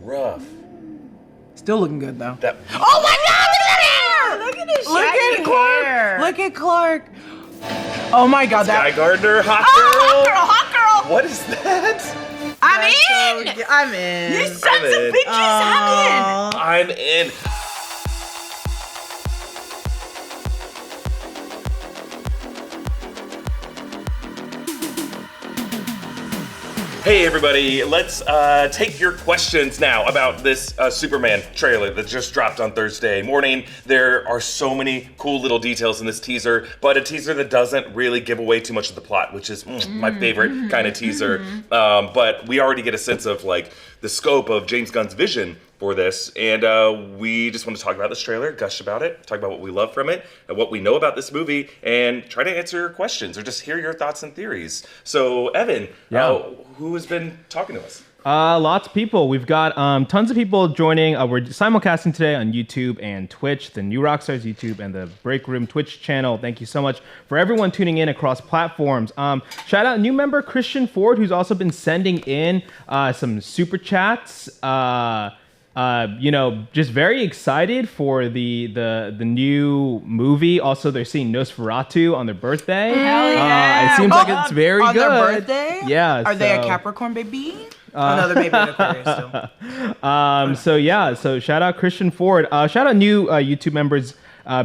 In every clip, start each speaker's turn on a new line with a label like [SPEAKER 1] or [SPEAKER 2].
[SPEAKER 1] rough.
[SPEAKER 2] Still looking good though.
[SPEAKER 3] Oh my God! Look at that hair! Look at his shaggy hair.
[SPEAKER 2] Look at Clark. Oh my God,
[SPEAKER 1] Guy
[SPEAKER 2] that.
[SPEAKER 1] Gardner, hot
[SPEAKER 3] Hot girl.
[SPEAKER 1] What is that?
[SPEAKER 3] I'm in.
[SPEAKER 2] I'm in.
[SPEAKER 3] You sons of bitches, I'm in.
[SPEAKER 1] I'm in. Hey everybody, let's take your questions now about this Superman trailer that just dropped on Thursday morning. There are so many cool little details in this teaser, but a teaser that doesn't really give away too much of the plot, which is my favorite kind of teaser. But we already get a sense of like the scope of James Gunn's vision for this, and we just want to talk about this trailer, gush about it, talk about what we love from it, and what we know about this movie, and try to answer your questions or just hear your thoughts and theories. So, Evan, who has been talking to us?
[SPEAKER 4] Lots of people. We've got tons of people joining. We're simulcasting today on YouTube and Twitch, the New Rockstars YouTube and the Breakroom Twitch channel. Thank you so much for everyone tuning in across platforms. Shout out new member Christian Ford, who's also been sending in some super chats. Just very excited for the new movie. Also, they're seeing Nosferatu on their birthday.
[SPEAKER 3] Hell yeah!
[SPEAKER 4] It seems like it's very
[SPEAKER 2] on
[SPEAKER 4] good.
[SPEAKER 2] On their birthday?
[SPEAKER 4] Yeah.
[SPEAKER 2] Are they a Capricorn baby? No, they're maybe an Aquarius still.
[SPEAKER 4] So shout out Christian Ford. Shout out new YouTube members.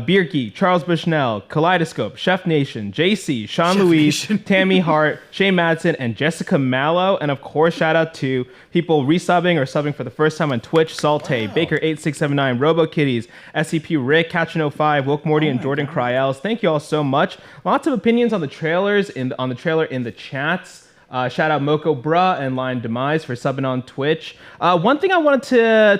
[SPEAKER 4] Beer Geek, Charles Bushnell, Kaleidoscope, Chef Nation, JC, Sean Louise, Tammy Hart, Shane Madsen, and Jessica Mallow. And of course, shout out to people resubbing or subbing for the first time on Twitch: Salte, Baker8679, RoboKitties, SCP Rick, Catchin05, Woke Morty, and Jordan Cryels. Thank you all so much. Lots of opinions on the trailers on the trailer in the chats. Shout out Moko Bruh and Lion Demise for subbing on Twitch. One thing I wanted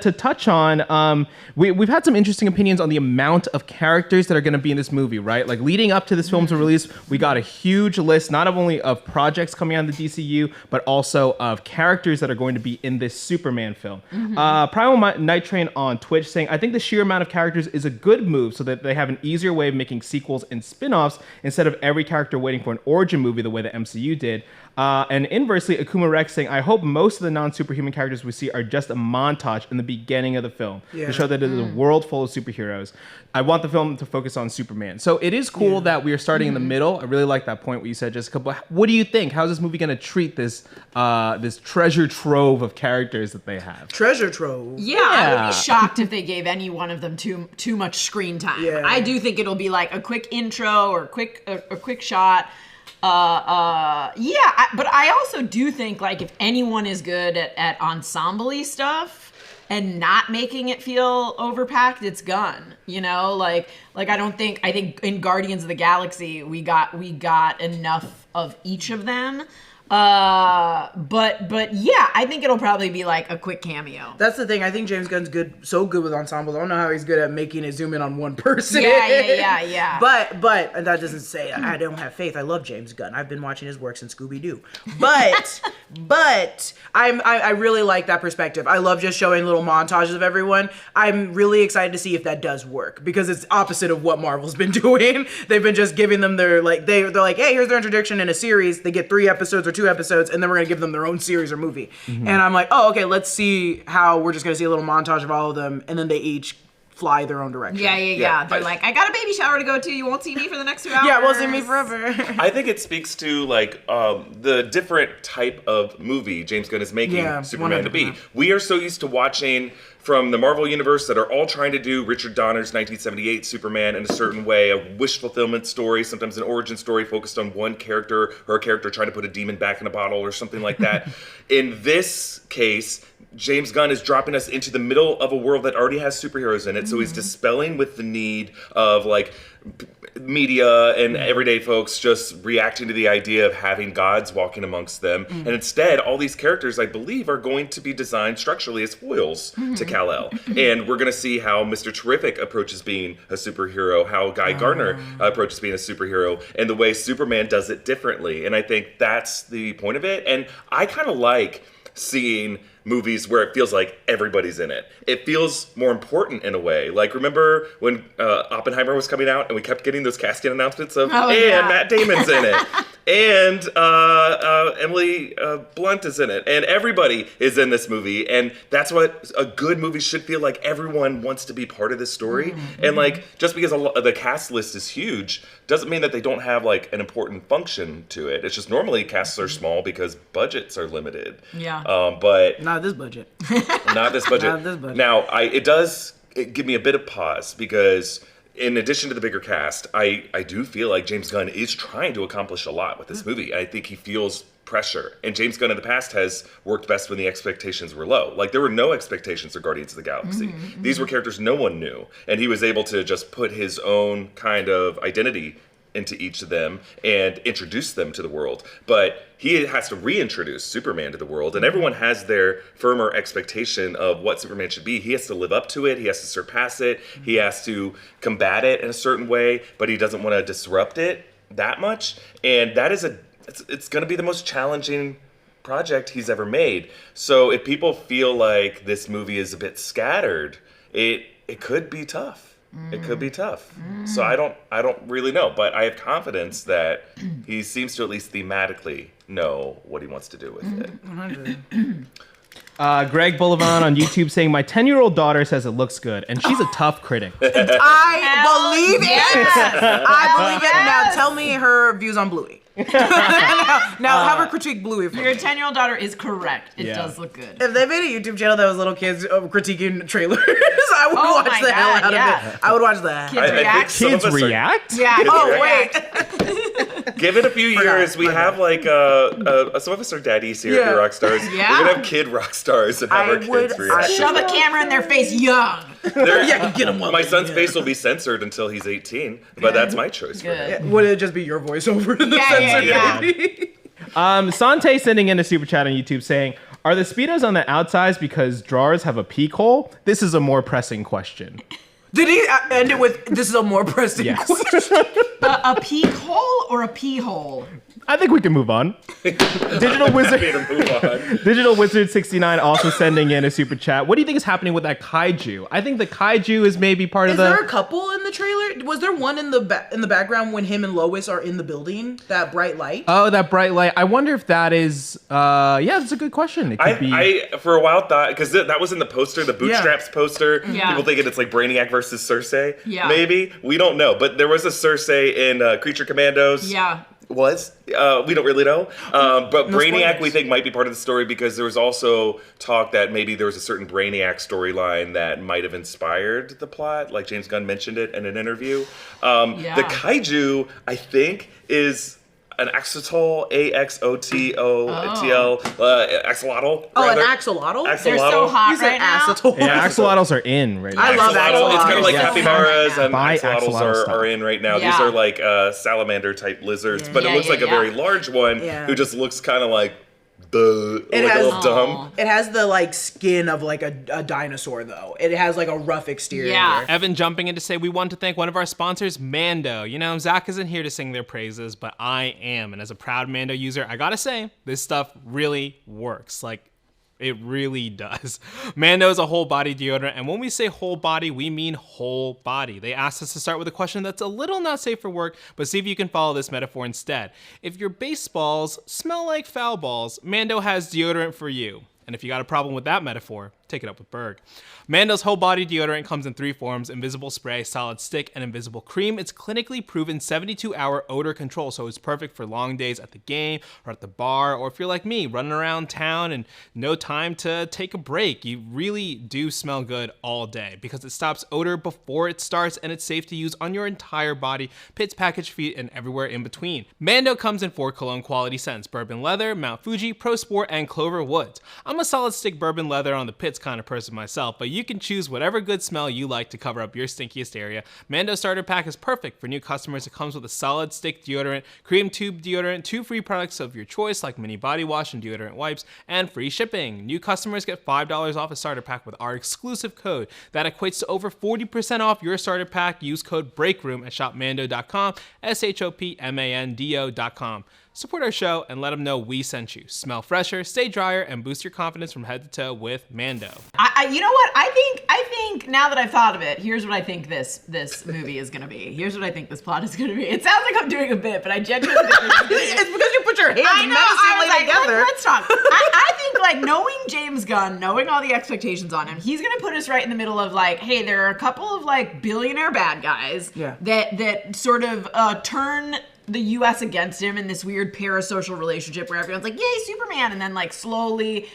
[SPEAKER 4] to touch on, we've had some interesting opinions on the amount of characters that are going to be in this movie, right? Like leading up to this film's release, we got a huge list, not only of projects coming out of the DCU, but also of characters that are going to be in this Superman film. Primal Night Train on Twitch saying, I think the sheer amount of characters is a good move so that they have an easier way of making sequels and spin-offs instead of every character waiting for an origin movie the way the MCU did. And inversely, Akuma Rex saying, I hope most of the non-superhuman characters we see are just a montage in the beginning of the film to show that it is a world full of superheroes. I want the film to focus on Superman. So it is cool that we are starting in the middle. I really like that point what you said, Jessica. But what do you think? How is this movie going to treat this this treasure trove of characters that they have?
[SPEAKER 2] Treasure trove?
[SPEAKER 3] Yeah, I would be shocked if they gave any one of them too much screen time.
[SPEAKER 2] Yeah.
[SPEAKER 3] I do think it'll be like a quick intro or a quick shot. But I also do think like if anyone is good at ensemble-y stuff and not making it feel overpacked, it's Gunn. You know, like I think in Guardians of the Galaxy we got enough of each of them. But yeah, I think it'll probably be like a quick cameo.
[SPEAKER 2] That's the thing. I think James Gunn's so good with ensembles. I don't know how he's good at making it zoom in on one person.
[SPEAKER 3] Yeah.
[SPEAKER 2] But and that doesn't say I don't have faith. I love James Gunn. I've been watching his work since Scooby-Doo. But I really like that perspective. I love just showing little montages of everyone. I'm really excited to see if that does work because it's opposite of what Marvel's been doing. They've been just giving them their they're like, hey, here's their introduction in a series. They get 3 episodes or 2 episodes, and then we're gonna give them their own series or movie. And I'm like, oh, okay, let's see how we're just gonna see a little montage of all of them, and then they each fly their own direction.
[SPEAKER 3] Yeah. They're like, I got a baby shower to go to. You won't see me for the next 2 hours.
[SPEAKER 2] Yeah, won't see me forever.
[SPEAKER 1] I think it speaks to like the different type of movie James Gunn is making Superman 100%. To be. We are so used to watching from the Marvel Universe that are all trying to do Richard Donner's 1978 Superman in a certain way, a wish fulfillment story, sometimes an origin story focused on one character or a character trying to put a demon back in a bottle or something like that. In this case, James Gunn is dropping us into the middle of a world that already has superheroes in it, so he's dispelling with the need of like media and everyday folks just reacting to the idea of having gods walking amongst them. And instead, all these characters, I believe, are going to be designed structurally as foils to Kal-El. And we're going to see how Mr. Terrific approaches being a superhero, how Guy Gardner approaches being a superhero, and the way Superman does it differently. And I think that's the point of it. And I kind of like seeing movies where it feels like everybody's in it. It feels more important in a way. Like, remember when Oppenheimer was coming out and we kept getting those casting announcements of, Matt Damon's in it. And Emily Blunt is in it. And everybody is in this movie. And that's what a good movie should feel like. Everyone wants to be part of this story. Mm-hmm. And like, just because the cast list is huge doesn't mean that they don't have like an important function to it. It's just normally casts are small because budgets are limited.
[SPEAKER 3] Yeah.
[SPEAKER 1] But
[SPEAKER 2] not this budget.
[SPEAKER 1] Not this budget. Now, it does give me a bit of pause because in addition to the bigger cast, I do feel like James Gunn is trying to accomplish a lot with this movie. I think he feels pressure. And James Gunn in the past has worked best when the expectations were low. Like, there were no expectations for Guardians of the Galaxy. Mm-hmm. These were characters no one knew. And he was able to just put his own kind of identity into each of them and introduce them to the world. But he has to reintroduce Superman to the world, and everyone has their firmer expectation of what Superman should be. He has to live up to it. He has to surpass it. He has to combat it in a certain way, but he doesn't want to disrupt it that much. And that is it's going to be the most challenging project he's ever made. So if people feel like this movie is a bit scattered, it could be tough. It could be tough. So I don't really know, but I have confidence that he seems to at least thematically know what he wants to do with it.
[SPEAKER 2] 100.
[SPEAKER 4] Greg Bullivant on YouTube saying, my 10-year-old daughter says it looks good, and she's a tough critic.
[SPEAKER 2] I believe it. I believe it. Now tell me her views on Bluey. now have her critique Bluey for
[SPEAKER 3] your
[SPEAKER 2] me.
[SPEAKER 3] 10-year-old daughter is correct. It does look good.
[SPEAKER 2] If they made a YouTube channel that was little kids critiquing trailers, I would watch the hell out of it. I would watch that.
[SPEAKER 3] Kids react?
[SPEAKER 4] Kids react?
[SPEAKER 3] Yeah.
[SPEAKER 2] Oh, wait.
[SPEAKER 1] Give it a few years. We have like some of us are daddies here at the rock stars.
[SPEAKER 3] Yeah.
[SPEAKER 1] We're gonna have kid rock stars and have our kids react.
[SPEAKER 3] Shove a camera in their face young.
[SPEAKER 2] Get them one.
[SPEAKER 1] My son's face will be censored until he's 18, but that's my choice for him.
[SPEAKER 2] Would it just be your voiceover in the censored baby?
[SPEAKER 4] Sante sending in a super chat on YouTube saying, are the Speedos on the outsides because drawers have a peek hole? This is a more pressing question.
[SPEAKER 2] Did he end it with, this is a more pressing question?
[SPEAKER 3] A peek hole or a pee hole?
[SPEAKER 4] I think we can move on. Digital Wizard 69 also sending in a super chat. What do you think is happening with that kaiju? I think the kaiju is maybe part of the...
[SPEAKER 2] Is there a couple in the trailer? Was there one in the background when him and Lois are in the building? That bright light?
[SPEAKER 4] Oh, that bright light. I wonder if that is... yeah, that's a good question. It could be...
[SPEAKER 1] I for a while thought... Because that was in the poster, the Bootstraps poster. Yeah. People thinking it's like Brainiac versus Cersei. Yeah. Maybe. We don't know. But there was a Cersei in Creature Commandos.
[SPEAKER 3] Yeah.
[SPEAKER 1] We don't really know. But Brainiac, spoilers. We think, might be part of the story because there was also talk that maybe there was a certain Brainiac storyline that might have inspired the plot, like James Gunn mentioned it in an interview. The kaiju, I think, is an axolotl, A-X-O-T-O-T-L, axolotl.
[SPEAKER 2] Oh, an axolotl?
[SPEAKER 3] They're so hot right now.
[SPEAKER 4] Yeah, axolotls are in right now.
[SPEAKER 2] I love axolotls.
[SPEAKER 1] It's kind of like capybaras and axolotls are in right now. These are like salamander type lizards, but it looks like a very large one who just looks kind of like a little dumb.
[SPEAKER 2] It has the like skin of like a dinosaur though. It has like a rough exterior.
[SPEAKER 3] Yeah.
[SPEAKER 4] Evan jumping in to say we want to thank one of our sponsors, Mando. You know, Zach isn't here to sing their praises, but I am. And as a proud Mando user, I gotta say, this stuff really works. Like, it really does. Mando is a whole body deodorant, and when we say whole body, we mean whole body. They asked us to start with a question that's a little not safe for work, but see if you can follow this metaphor instead. If your baseballs smell like foul balls, Mando has deodorant for you. And if you got a problem with that metaphor, take it up with Berg. Mando's whole body deodorant comes in 3 forms: invisible spray, solid stick, and invisible cream. It's clinically proven 72-hour odor control, so it's perfect for long days at the game or at the bar, or if you're like me, running around town and no time to take a break. You really do smell good all day because it stops odor before it starts, and it's safe to use on your entire body, pits, package, feet, and everywhere in between. Mando comes in 4 cologne quality scents: bourbon leather, Mount Fuji, Pro Sport, and Clover Woods. I'm a solid stick bourbon leather on the pits kind of person myself, but you can choose whatever good smell you like to cover up your stinkiest area. Mando Starter Pack is perfect for new customers. It comes with a solid stick deodorant, cream tube deodorant, 2 free products of your choice like mini body wash and deodorant wipes, and free shipping. New customers get $5 off a starter pack with our exclusive code. That equates to over 40% off your starter pack. Use code BREAKROOM at shopmando.com, SHOPMANDO.com. Support our show and let them know we sent you. Smell fresher, stay drier, and boost your confidence from head to toe with Mando.
[SPEAKER 3] You know what? I think now that I've thought of it, here's what I think this movie is gonna be. Here's what I think this plot is gonna be. It sounds like I'm doing a bit, but I genuinely think
[SPEAKER 2] it's because you put your hands menacingly together.
[SPEAKER 3] Let's talk. I think like knowing James Gunn, knowing all the expectations on him, he's gonna put us right in the middle of like, hey, there are a couple of like billionaire bad guys that sort of turn the U.S. against him in this weird parasocial relationship where everyone's like, yay, Superman, and then like slowly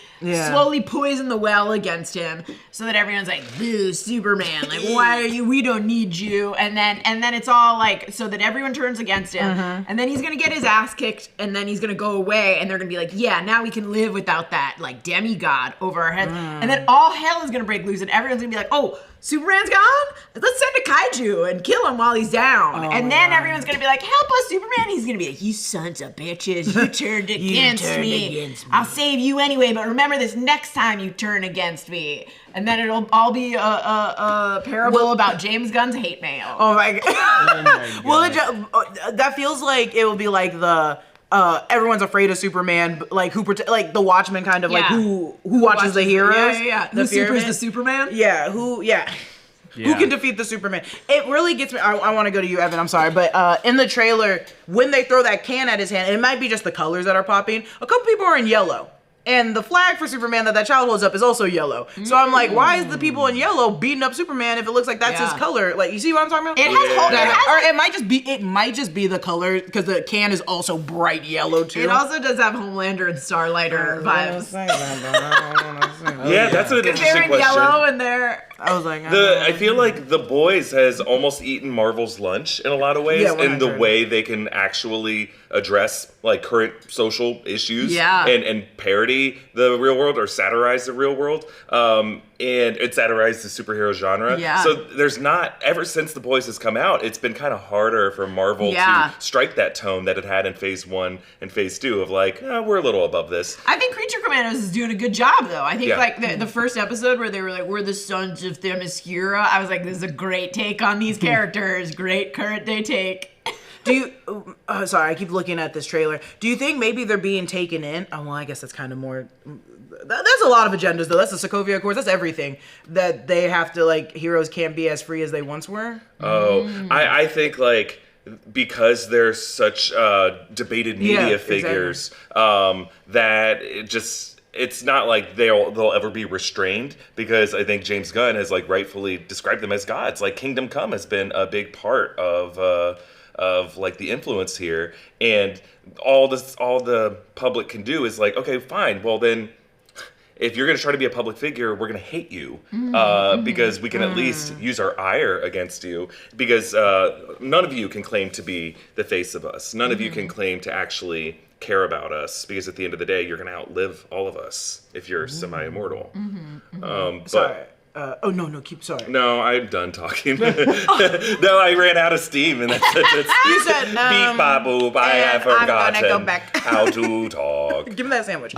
[SPEAKER 3] poison the well against him so that everyone's like, boo, Superman, like, why are you, we don't need you, and then it's all like, so that everyone turns against him, and then he's gonna get his ass kicked, and then he's gonna go away, and they're gonna be like, yeah, now we can live without that, like, demigod over our heads, and then all hell is gonna break loose, and everyone's gonna be like, oh, Superman's gone? Let's send a kaiju and kill him while he's down. And then everyone's gonna be like, help us, Superman. He's gonna be like, you sons of bitches, you turned against me. I'll save you anyway, but remember this next time you turn against me. And then it'll all be a parable about James Gunn's hate mail.
[SPEAKER 2] Oh my god. Well, that feels like it will be like the everyone's afraid of Superman, like who like the Watchmen kind of like who watches the heroes.
[SPEAKER 3] The Super's the Superman.
[SPEAKER 2] Who can defeat the Superman? It really gets me. I want to go to you, Evan. I'm sorry, but in the trailer, when they throw that can at his hand, it might be just the colors that are popping. A couple people are in yellow. And the flag for Superman that child holds up is also yellow. So I'm like, why is the people in yellow beating up Superman if it looks like that's his color? Like, you see what I'm talking about? It might just be the color because the can is also bright yellow too.
[SPEAKER 3] It also does have Homelander and Starlighter vibes.
[SPEAKER 1] Yeah, that's an interesting question.
[SPEAKER 3] They're in yellow and they're.
[SPEAKER 2] I was like,
[SPEAKER 1] I feel like The Boys has almost eaten Marvel's lunch in a lot of ways, in the way they can actually address like current social issues and parody the real world or satirize the real world. And it satirized the superhero genre. Yeah. So there's not, ever since The Boys has come out, it's been kind of harder for Marvel to strike that tone that it had in Phase 1 and Phase 2 of like, we're a little above this.
[SPEAKER 3] I think Creature Commandos is doing a good job, though. I think like the first episode where they were like, we're the sons of Themyscira, I was like, this is a great take on these characters. Great current day take.
[SPEAKER 2] Do you, sorry, I keep looking at this trailer. Do you think maybe they're being taken in? Oh, well, I guess that's kind of more, that's a lot of agendas though. That's the Sokovia Accords, that's everything. That they have to, like, heroes can't be as free as they once were?
[SPEAKER 1] Oh, I think, like, because they're such debated media figures, that it's not like they'll ever be restrained, because I think James Gunn has like rightfully described them as gods. Like Kingdom Come has been a big part of like the influence here, and all the public can do is like, okay, fine, well then, if you're going to try to be a public figure, we're going to hate you because we can at least use our ire against you, because none of you can claim to be the face of us. None of you can claim to actually care about us, because at the end of the day, you're going to outlive all of us if you're semi-immortal.
[SPEAKER 2] Sorry. Sorry.
[SPEAKER 1] No, I'm done talking. No, I ran out of steam, and that's
[SPEAKER 2] You said,
[SPEAKER 1] beep, bop, boop, I have forgotten
[SPEAKER 2] I'm gonna go back.
[SPEAKER 1] how to talk.
[SPEAKER 2] Give me that sandwich.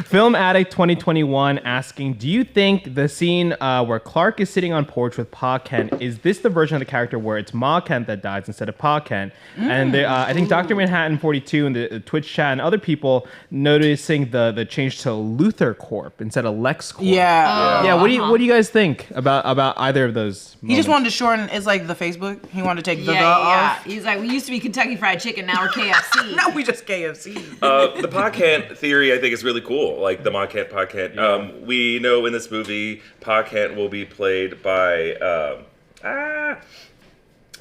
[SPEAKER 4] Film Addict 2021 asking, do you think the scene where Clark is sitting on porch with Pa Kent, is this the version of the character where it's Ma Kent that dies instead of Pa Kent? And I think Dr. Manhattan 42 in the Twitch chat and other people noticing the change to Luthor Corp instead of Lex Corp. What do you guys think about either of those moments?
[SPEAKER 2] He just wanted to shorten, it's like the Facebook. He wanted to take the off.
[SPEAKER 3] He's like, we used to be Kentucky Fried Chicken, now we're KFC.
[SPEAKER 2] Now we just KFC.
[SPEAKER 1] The Pa Kent theory, I think, is really cool. Like the Ma Kent, Pa Kent. We know in this movie, Pa Kent will be played by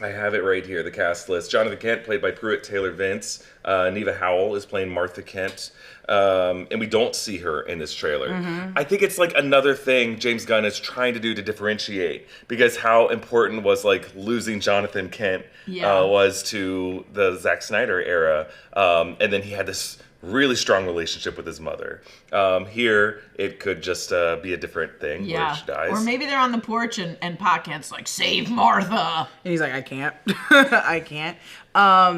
[SPEAKER 1] I have it right here, the cast list. Jonathan Kent, played by Pruitt Taylor Vince. Neva Howell is playing Martha Kent. And we don't see her in this trailer. I think it's like another thing James Gunn is trying to do to differentiate, because how important was like losing Jonathan Kent was to the Zack Snyder era. And then he had this really strong relationship with his mother. Here, it could just be a different thing where she dies.
[SPEAKER 3] Or maybe they're on the porch and Pa Kent's like, save Martha.
[SPEAKER 2] And he's like, I can't. I can't.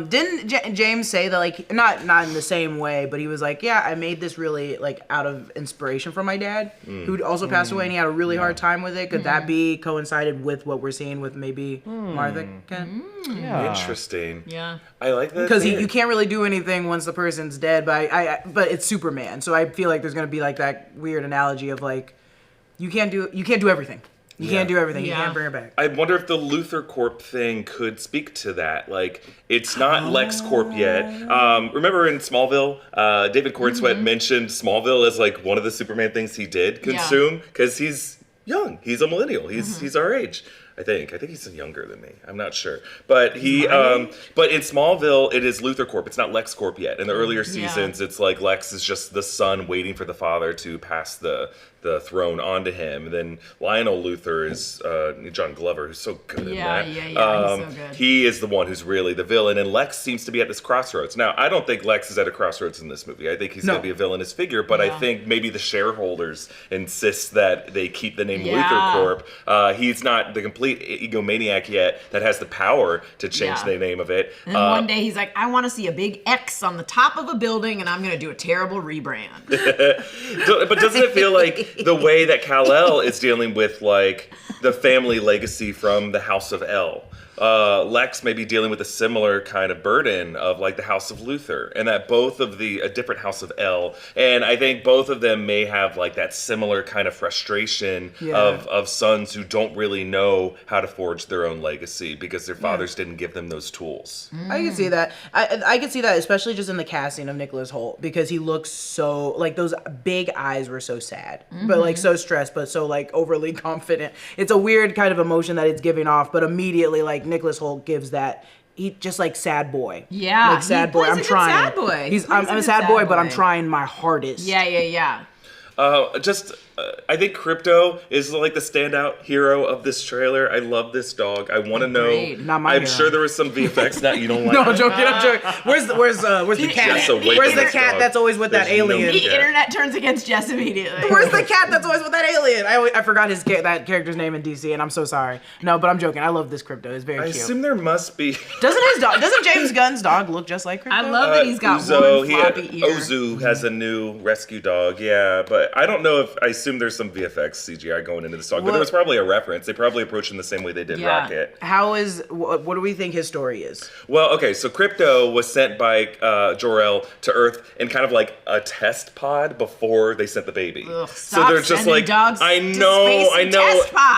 [SPEAKER 2] Didn't James say that, like, not in the same way, but he was like, yeah, I made this really, like, out of inspiration from my dad, who also passed away, and he had a really hard time with it. Could that be coincided with what we're seeing with maybe Martha Kent?
[SPEAKER 4] Yeah.
[SPEAKER 1] Interesting.
[SPEAKER 3] Yeah.
[SPEAKER 1] I like that.
[SPEAKER 2] Because you can't really do anything once the person's dead, but it's Superman, so I feel like there's gonna be like that weird analogy of like, you can't do everything. You can't do everything. You can't bring her back.
[SPEAKER 1] I wonder if the Luthor Corp thing could speak to that. Like, it's not Lex Corp yet. Remember in Smallville, David Cornsweet mentioned Smallville as like one of the Superman things he did consume because he's young. He's a millennial. He's our age. I think he's younger than me. I'm not sure, but but in Smallville, it is Luthor Corp. It's not Lex Corp yet. In the earlier seasons, it's like Lex is just the son waiting for the father to pass the throne onto him. And then Lionel Luthor is John Glover, who's so good in that.
[SPEAKER 3] He's so good.
[SPEAKER 1] He is the one who's really the villain, and Lex seems to be at this crossroads. Now, I don't think Lex is at a crossroads in this movie. I think he's going to be a villainous figure, but I think maybe the shareholders insist that they keep the name Luthor Corp. He's not the complete egomaniac yet that has the power to change the name of it.
[SPEAKER 3] And one day he's like, I want to see a big X on the top of a building, and I'm going to do a terrible rebrand.
[SPEAKER 1] But doesn't it feel like the way that Kal-El is dealing with like the family legacy from the House of El? Lex may be dealing with a similar kind of burden of like the House of Luthor, and that both of a different House of El, and I think both of them may have like that similar kind of frustration of sons who don't really know how to forge their own legacy because their fathers didn't give them those tools.
[SPEAKER 2] I can see that. I can see that, especially just in the casting of Nicholas Hoult, because he looks so, like, those big eyes were so sad, but like so stressed, but so like overly confident. It's a weird kind of emotion that it's giving off, but immediately like Nicholas Hoult gives that. He just like sad boy.
[SPEAKER 3] Yeah,
[SPEAKER 2] like sad boy. I'm trying.
[SPEAKER 3] Sad boy.
[SPEAKER 2] I'm a sad boy, but I'm trying my hardest.
[SPEAKER 3] Yeah.
[SPEAKER 1] I think Krypto is like the standout hero of this trailer. I love this dog. I want to know.
[SPEAKER 2] Not my
[SPEAKER 1] I'm
[SPEAKER 2] hero.
[SPEAKER 1] sure there was some VFX. Not you don't like.
[SPEAKER 2] No,
[SPEAKER 1] it.
[SPEAKER 2] I'm joking. Where's the cat? Where's the cat that's always with that alien?
[SPEAKER 3] The internet turns against Jess immediately.
[SPEAKER 2] Where's the cat that's always with that alien? I forgot that character's name in DC, and I'm so sorry. No, but I'm joking. I love this Krypto. It's very cute.
[SPEAKER 1] I assume there must be.
[SPEAKER 2] Doesn't James Gunn's dog look just like Krypto?
[SPEAKER 3] I love that he's got one floppy ear.
[SPEAKER 1] Ozu has a new rescue dog. Yeah, but I don't know if I assume there's some VFX CGI going into this dog, but it was probably a reference. They probably approached him the same way they did Rocket.
[SPEAKER 2] What do we think his story is?
[SPEAKER 1] Well, okay, so Krypto was sent by Jor-El to Earth in kind of like a test pod before they sent the baby.
[SPEAKER 3] Ugh,
[SPEAKER 1] so they're just like, I know.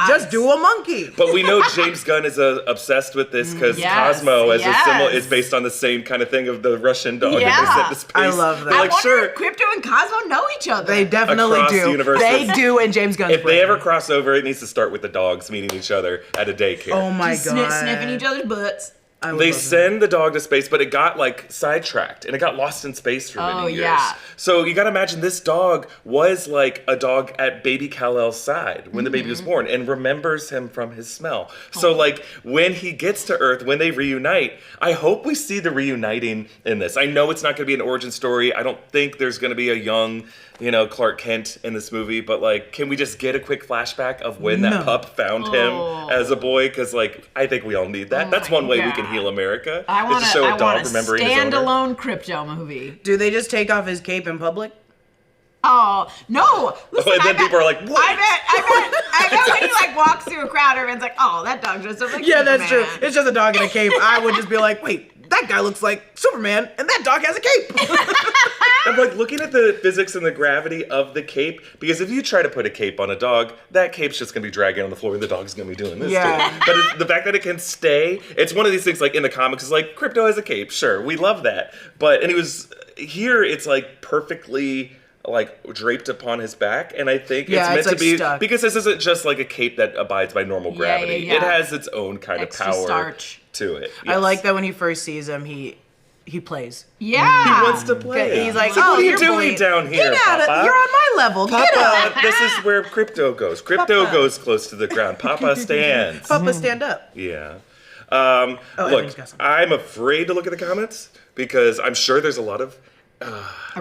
[SPEAKER 2] Just do a monkey.
[SPEAKER 1] But we know James Gunn is obsessed with this because Cosmo is based on the same kind of thing of the Russian dog that they sent to space.
[SPEAKER 2] I love that.
[SPEAKER 3] I wonder if Krypto and Cosmo know each other.
[SPEAKER 2] They definitely
[SPEAKER 1] Across
[SPEAKER 2] do.
[SPEAKER 1] universes.
[SPEAKER 2] They do in James Gunn's
[SPEAKER 1] If they ever cross over, it needs to start with the dogs meeting each other at a daycare.
[SPEAKER 2] Oh my god.
[SPEAKER 3] Sniffing each other's butts.
[SPEAKER 1] They send the dog to space, but it got like sidetracked and it got lost in space for many years. Yeah. So you got to imagine this dog was like a dog at baby Kal-El's side when the baby was born and remembers him from his smell. So like when he gets to Earth, when they reunite, I hope we see the reuniting in this. I know it's not going to be an origin story. I don't think there's going to be a young, Clark Kent in this movie, but like, can we just get a quick flashback of when that pup found him as a boy? Because like, I think we all need that. That's one way we can heal America.
[SPEAKER 3] I want
[SPEAKER 1] to show a dog remembering his owner.
[SPEAKER 3] Standalone Krypto movie.
[SPEAKER 2] Do they just take off his cape in public?
[SPEAKER 3] Oh no! Listen,
[SPEAKER 1] and then people are like, "What?"
[SPEAKER 3] I bet when he like walks through a crowd, everyone's like, "Oh, that dog just looks like Superman."
[SPEAKER 2] That's true. It's just a dog in a cape. I would just be like, "Wait, that guy looks like Superman, and that dog has a cape."
[SPEAKER 1] I'm like looking at the physics and the gravity of the cape, because if you try to put a cape on a dog, that cape's just gonna be dragging on the floor, and the dog's gonna be doing this too. But the fact that it can stay, it's one of these things like in the comics, is like Krypto has a cape, sure, we love that, and he was here. It's like perfectly like draped upon his back, and I think it's meant to be stuck. Because this isn't just like a cape that abides by normal gravity. It has its own kind
[SPEAKER 3] extra
[SPEAKER 1] of power
[SPEAKER 3] starch
[SPEAKER 1] to it.
[SPEAKER 2] I like that when he first sees him, he plays.
[SPEAKER 3] Yeah,
[SPEAKER 1] he wants to play.
[SPEAKER 2] He's like,
[SPEAKER 1] what are you doing down here, Papa?
[SPEAKER 2] You're on my level.
[SPEAKER 1] Papa,
[SPEAKER 2] Get up.
[SPEAKER 1] This is where Krypto goes. Krypto goes close to the ground. Papa stands.
[SPEAKER 2] Papa, stand up.
[SPEAKER 1] Yeah. Look, I'm afraid to look at the comments because I'm sure there's a lot of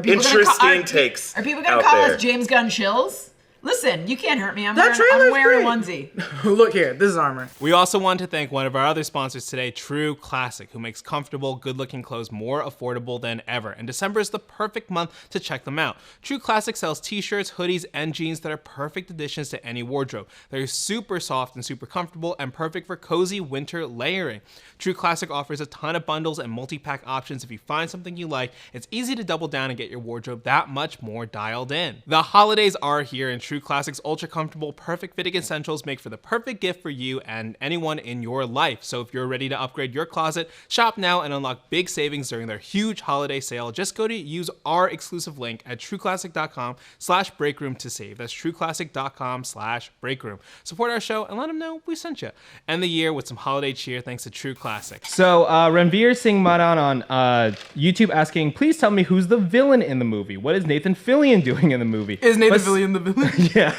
[SPEAKER 1] interesting takes.
[SPEAKER 3] Are people going to call us James Gunn shills? Listen, you can't hurt me. I'm
[SPEAKER 2] That
[SPEAKER 3] wearing a
[SPEAKER 2] trailer's
[SPEAKER 3] onesie.
[SPEAKER 2] Look here, this is armor.
[SPEAKER 4] We also want to thank one of our other sponsors today, True Classic, who makes comfortable, good-looking clothes more affordable than ever. And December is the perfect month to check them out. True Classic sells t-shirts, hoodies, and jeans that are perfect additions to any wardrobe. They're super soft and super comfortable and perfect for cozy winter layering. True Classic offers a ton of bundles and multi-pack options. If you find something you like, it's easy to double down and get your wardrobe that much more dialed in. The holidays are here, and True Classic's ultra comfortable, perfect fitting essentials make for the perfect gift for you and anyone in your life. So if you're ready to upgrade your closet, shop now and unlock big savings during their huge holiday sale. Just go to use our exclusive link at trueclassic.com/breakroom to save. That's trueclassic.com/breakroom. Support our show and let them know we sent you. End the year with some holiday cheer thanks to True Classic. So Ranveer Singh Madan on YouTube asking, please tell me who's the villain in the movie. What is Nathan Fillion doing in the movie?
[SPEAKER 2] Is Nathan Fillion the villain?
[SPEAKER 4] Yeah.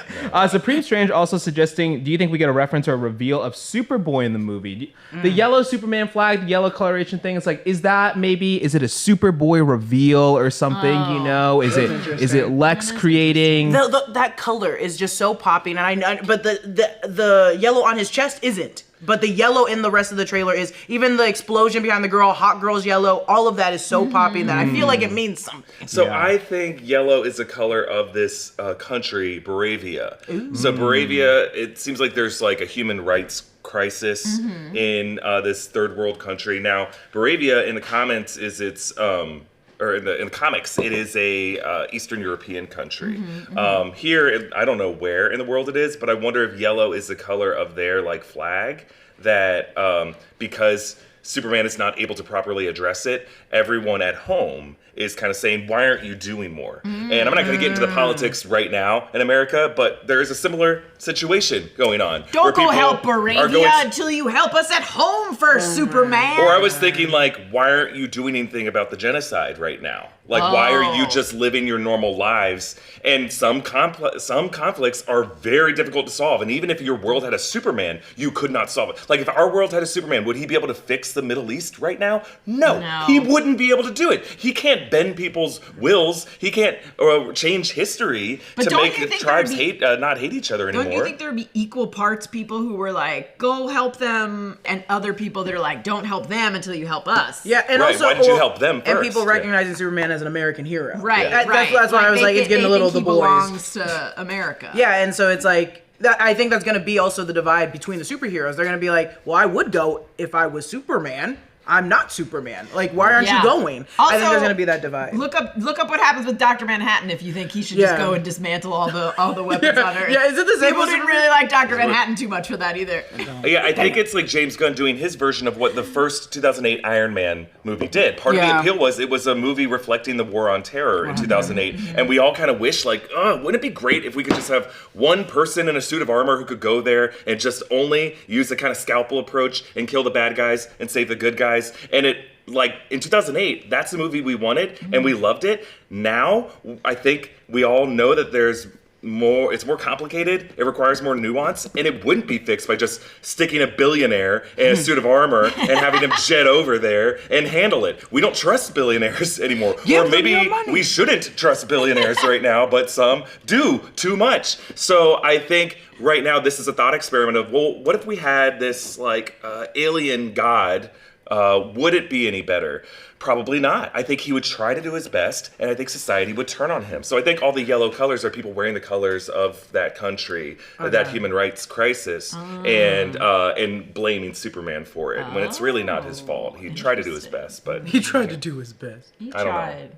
[SPEAKER 4] Supreme Strange also suggesting, do you think we get a reference or a reveal of Superboy in the movie? The yellow Superman flag, the yellow coloration thing, it's like, is it a Superboy reveal or something, you know? Is it Lex creating?
[SPEAKER 2] That color is just so popping, and but the yellow on his chest isn't. But the yellow in the rest of the trailer is. Even the explosion behind the girl, hot girl's yellow, all of that is so popping that I feel like it means something.
[SPEAKER 1] So I think yellow is the color of this country, Boravia. Ooh. So Boravia, it seems like there's like a human rights crisis in this third world country. Now, Boravia in the comments is or in the comics, it is a Eastern European country. Here, I don't know where in the world it is, but I wonder if yellow is the color of their like flag. That because Superman is not able to properly address it, everyone at home is kind of saying, why aren't you doing more? And I'm not going to get into the politics right now in America, but there is a similar situation going on.
[SPEAKER 3] Don't go help Boravia until you help us at home first, Superman.
[SPEAKER 1] Or I was thinking, like, why aren't you doing anything about the genocide right now? Like, why are you just living your normal lives? And some conflicts are very difficult to solve. And even if your world had a Superman, you could not solve it. Like, if our world had a Superman, would he be able to fix the Middle East right now? No. He wouldn't be able to do it. He can't bend people's wills. He can't change history to make tribes not hate each other anymore.
[SPEAKER 3] Don't you think there would be equal parts people who were like, go help them, and other people that are like, don't help them until you help us?
[SPEAKER 2] Yeah, and also,
[SPEAKER 1] why didn't you help them first?
[SPEAKER 2] And people recognizing Superman as an American hero.
[SPEAKER 3] Right,
[SPEAKER 2] yeah.
[SPEAKER 3] right.
[SPEAKER 2] That's why I was like, it's getting a little the boys.
[SPEAKER 3] Belongs to America.
[SPEAKER 2] Yeah, and so it's like, I think that's going to be also the divide between the superheroes. They're going to be like, well, I would go if I was Superman. I'm not Superman. Like, why aren't you going?
[SPEAKER 3] Also,
[SPEAKER 2] I think there's going to be that divide.
[SPEAKER 3] Look up what happens with Dr. Manhattan if you think he should just go and dismantle all the weapons on Earth.
[SPEAKER 2] Yeah, is it the same?
[SPEAKER 3] People didn't really like Dr. Manhattan too much for that either.
[SPEAKER 1] Yeah, I think it's like James Gunn doing his version of what the first 2008 Iron Man movie did. Part of the appeal was it was a movie reflecting the war on terror in 2008, and we all kind of wish, like, wouldn't it be great if we could just have one person in a suit of armor who could go there and just only use the kind of scalpel approach and kill the bad guys and save the good guys, and it. Like, in 2008, that's the movie we wanted, and we loved it. Now, I think we all know that it's more complicated, it requires more nuance, and it wouldn't be fixed by just sticking a billionaire in a suit of armor and having him jet over there and handle it. We don't trust billionaires anymore. Or maybe we shouldn't trust billionaires right now, but some do too much. So I think right now this is a thought experiment of, well, what if we had this, like, alien god? Would it be any better? Probably not. I think he would try to do his best, and I think society would turn on him. So I think all the yellow colors are people wearing the colors of that country, that human rights crisis, and blaming Superman for it, when it's really not his fault. He tried to do his best, but...
[SPEAKER 2] He tried to do his best.
[SPEAKER 3] He tried.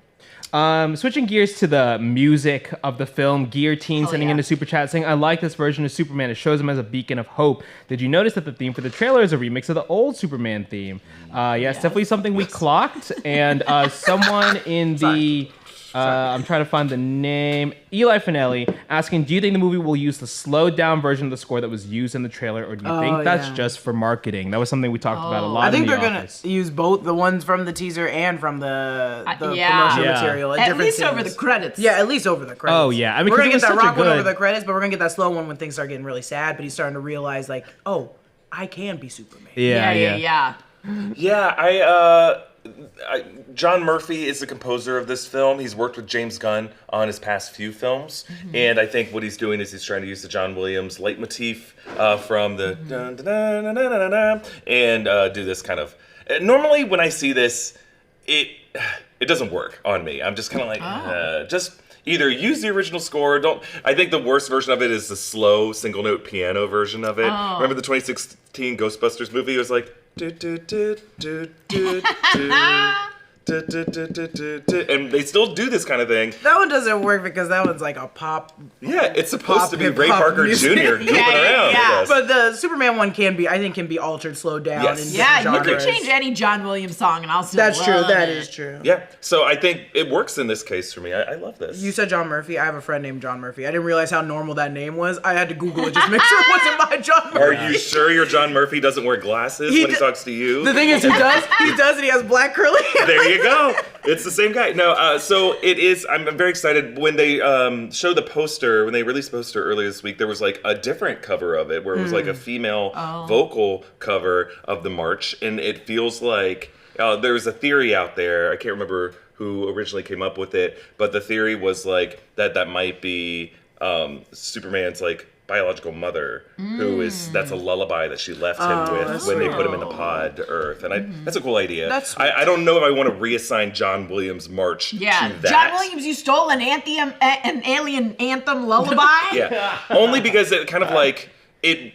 [SPEAKER 4] Switching gears to the music of the film, Gear Teen sending in a super chat saying, I like this version of Superman. It shows him as a beacon of hope. Did you notice that the theme for the trailer is a remix of the old Superman theme? Yes, definitely something we clocked. And someone in the... I'm trying to find the name. Eli Finelli asking, do you think the movie will use the slowed down version of the score that was used in the trailer, or do you think that's just for marketing? That was something we talked about a lot.
[SPEAKER 2] I think they're going to use both the ones from the teaser and from the promotional material.
[SPEAKER 3] At least over the credits.
[SPEAKER 2] Yeah, at least over the credits.
[SPEAKER 4] Oh, yeah. I mean,
[SPEAKER 2] we're going to get that rock one over the credits, but we're going to get that slow one when things start getting really sad, but he's starting to realize, like, oh, I can be Superman.
[SPEAKER 1] Yeah, John Murphy is the composer of this film. He's worked with James Gunn on his past few films, and I think what he's doing is he's trying to use the John Williams leitmotif from the dun, dun, dun, dun, dun, dun, dun, and do this kind of. Normally, when I see this, it doesn't work on me. I'm just kind of like, just either use the original score. Don't. I think the worst version of it is the slow single note piano version of it. Remember the 2016 Ghostbusters movie? It was like. And they still do this kind of thing.
[SPEAKER 2] That one doesn't work because that one's like a pop.
[SPEAKER 1] Yeah, it's supposed to be Ray Parker Jr. goofing around.
[SPEAKER 3] Yeah.
[SPEAKER 2] But the Superman one can be altered, slowed down.
[SPEAKER 1] Yes.
[SPEAKER 2] In
[SPEAKER 3] you can change any John Williams song and I'll still
[SPEAKER 2] That's true.
[SPEAKER 3] love
[SPEAKER 2] That
[SPEAKER 3] it.
[SPEAKER 2] is true.
[SPEAKER 1] Yeah, so I think it works in this case for me. I love this.
[SPEAKER 2] You said John Murphy. I have a friend named John Murphy. I didn't realize how normal that name was. I had to Google it just to make sure it wasn't by John
[SPEAKER 1] Are
[SPEAKER 2] Murphy.
[SPEAKER 1] you sure your John Murphy doesn't wear glasses when he talks to you?
[SPEAKER 2] The thing is, he does, and he has black curly hair.
[SPEAKER 1] There you go. It's the same guy. No, so it is. I'm very excited when they show the poster. When they released the poster earlier this week, there was like a different cover of it where it was like a female vocal cover of the march, and it feels like there's a theory out there. I can't remember who originally came up with it, but the theory was like that might be Superman's like biological mother, that's a lullaby that she left him with when they put him in the pod to Earth, and that's a cool idea. I don't know if I want to reassign John Williams' march to that.
[SPEAKER 3] John Williams, you stole an alien anthem lullaby.
[SPEAKER 1] Yeah, only because it kind of like it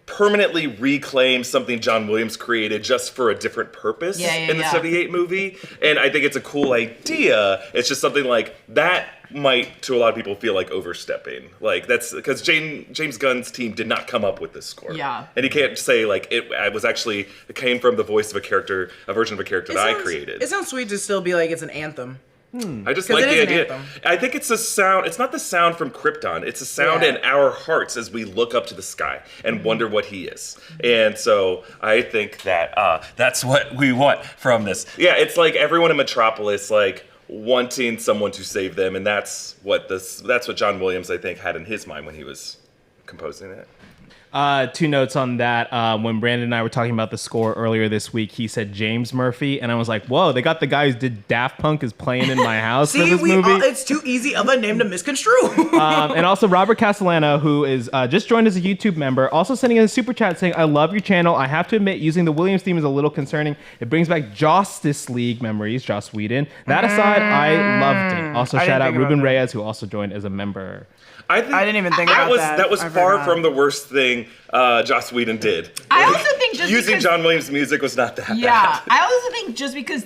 [SPEAKER 1] permanently reclaims something John Williams created just for a different purpose in the 78 movie, and I think it's a cool idea. It's just something like that might, to a lot of people, feel like overstepping. Like, that's because James Gunn's team did not come up with this score.
[SPEAKER 3] Yeah.
[SPEAKER 1] And he can't say, like, it came from the voice of a version of a character that I created.
[SPEAKER 2] It sounds sweet to still be like it's an anthem.
[SPEAKER 1] I just like
[SPEAKER 2] it
[SPEAKER 1] the
[SPEAKER 2] is an
[SPEAKER 1] idea.
[SPEAKER 2] anthem.
[SPEAKER 1] I think it's a sound. It's not the sound from Krypton. It's a sound in our hearts as we look up to the sky and wonder what he is. And so I think that that's what we want from this. Yeah, it's like everyone in Metropolis, like, wanting someone to save them, and that's what John Williams, I think, had in his mind when he was composing it.
[SPEAKER 4] 2 notes on that. When Brandon and I were talking about the score earlier this week, he said James Murphy, and I was like, whoa, they got the guy who did Daft Punk is playing in my house for this movie.
[SPEAKER 2] It's too easy of a name to misconstrue.
[SPEAKER 4] And also Robert Castellano, who is just joined as a YouTube member, also sending in a super chat saying, I love your channel. I have to admit, using the Williams theme is a little concerning. It brings back Justice League memories, Joss Whedon. That aside, I loved it. Also, shout out Ruben Reyes, who also joined as a member.
[SPEAKER 2] I didn't even think about that.
[SPEAKER 1] That was far from the worst thing Joss Whedon did.
[SPEAKER 3] I also think just
[SPEAKER 1] using John Williams' music was not that bad.
[SPEAKER 3] I also think just because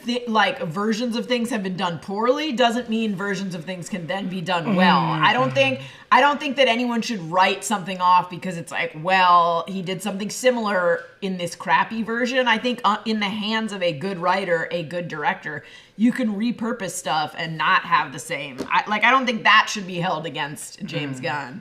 [SPEAKER 3] versions of things have been done poorly doesn't mean versions of things can then be done well. I don't think that anyone should write something off because it's like, well, he did something similar in this crappy version. I think in the hands of a good writer, a good director, you can repurpose stuff and not have the same. I don't think that should be held against James Gunn.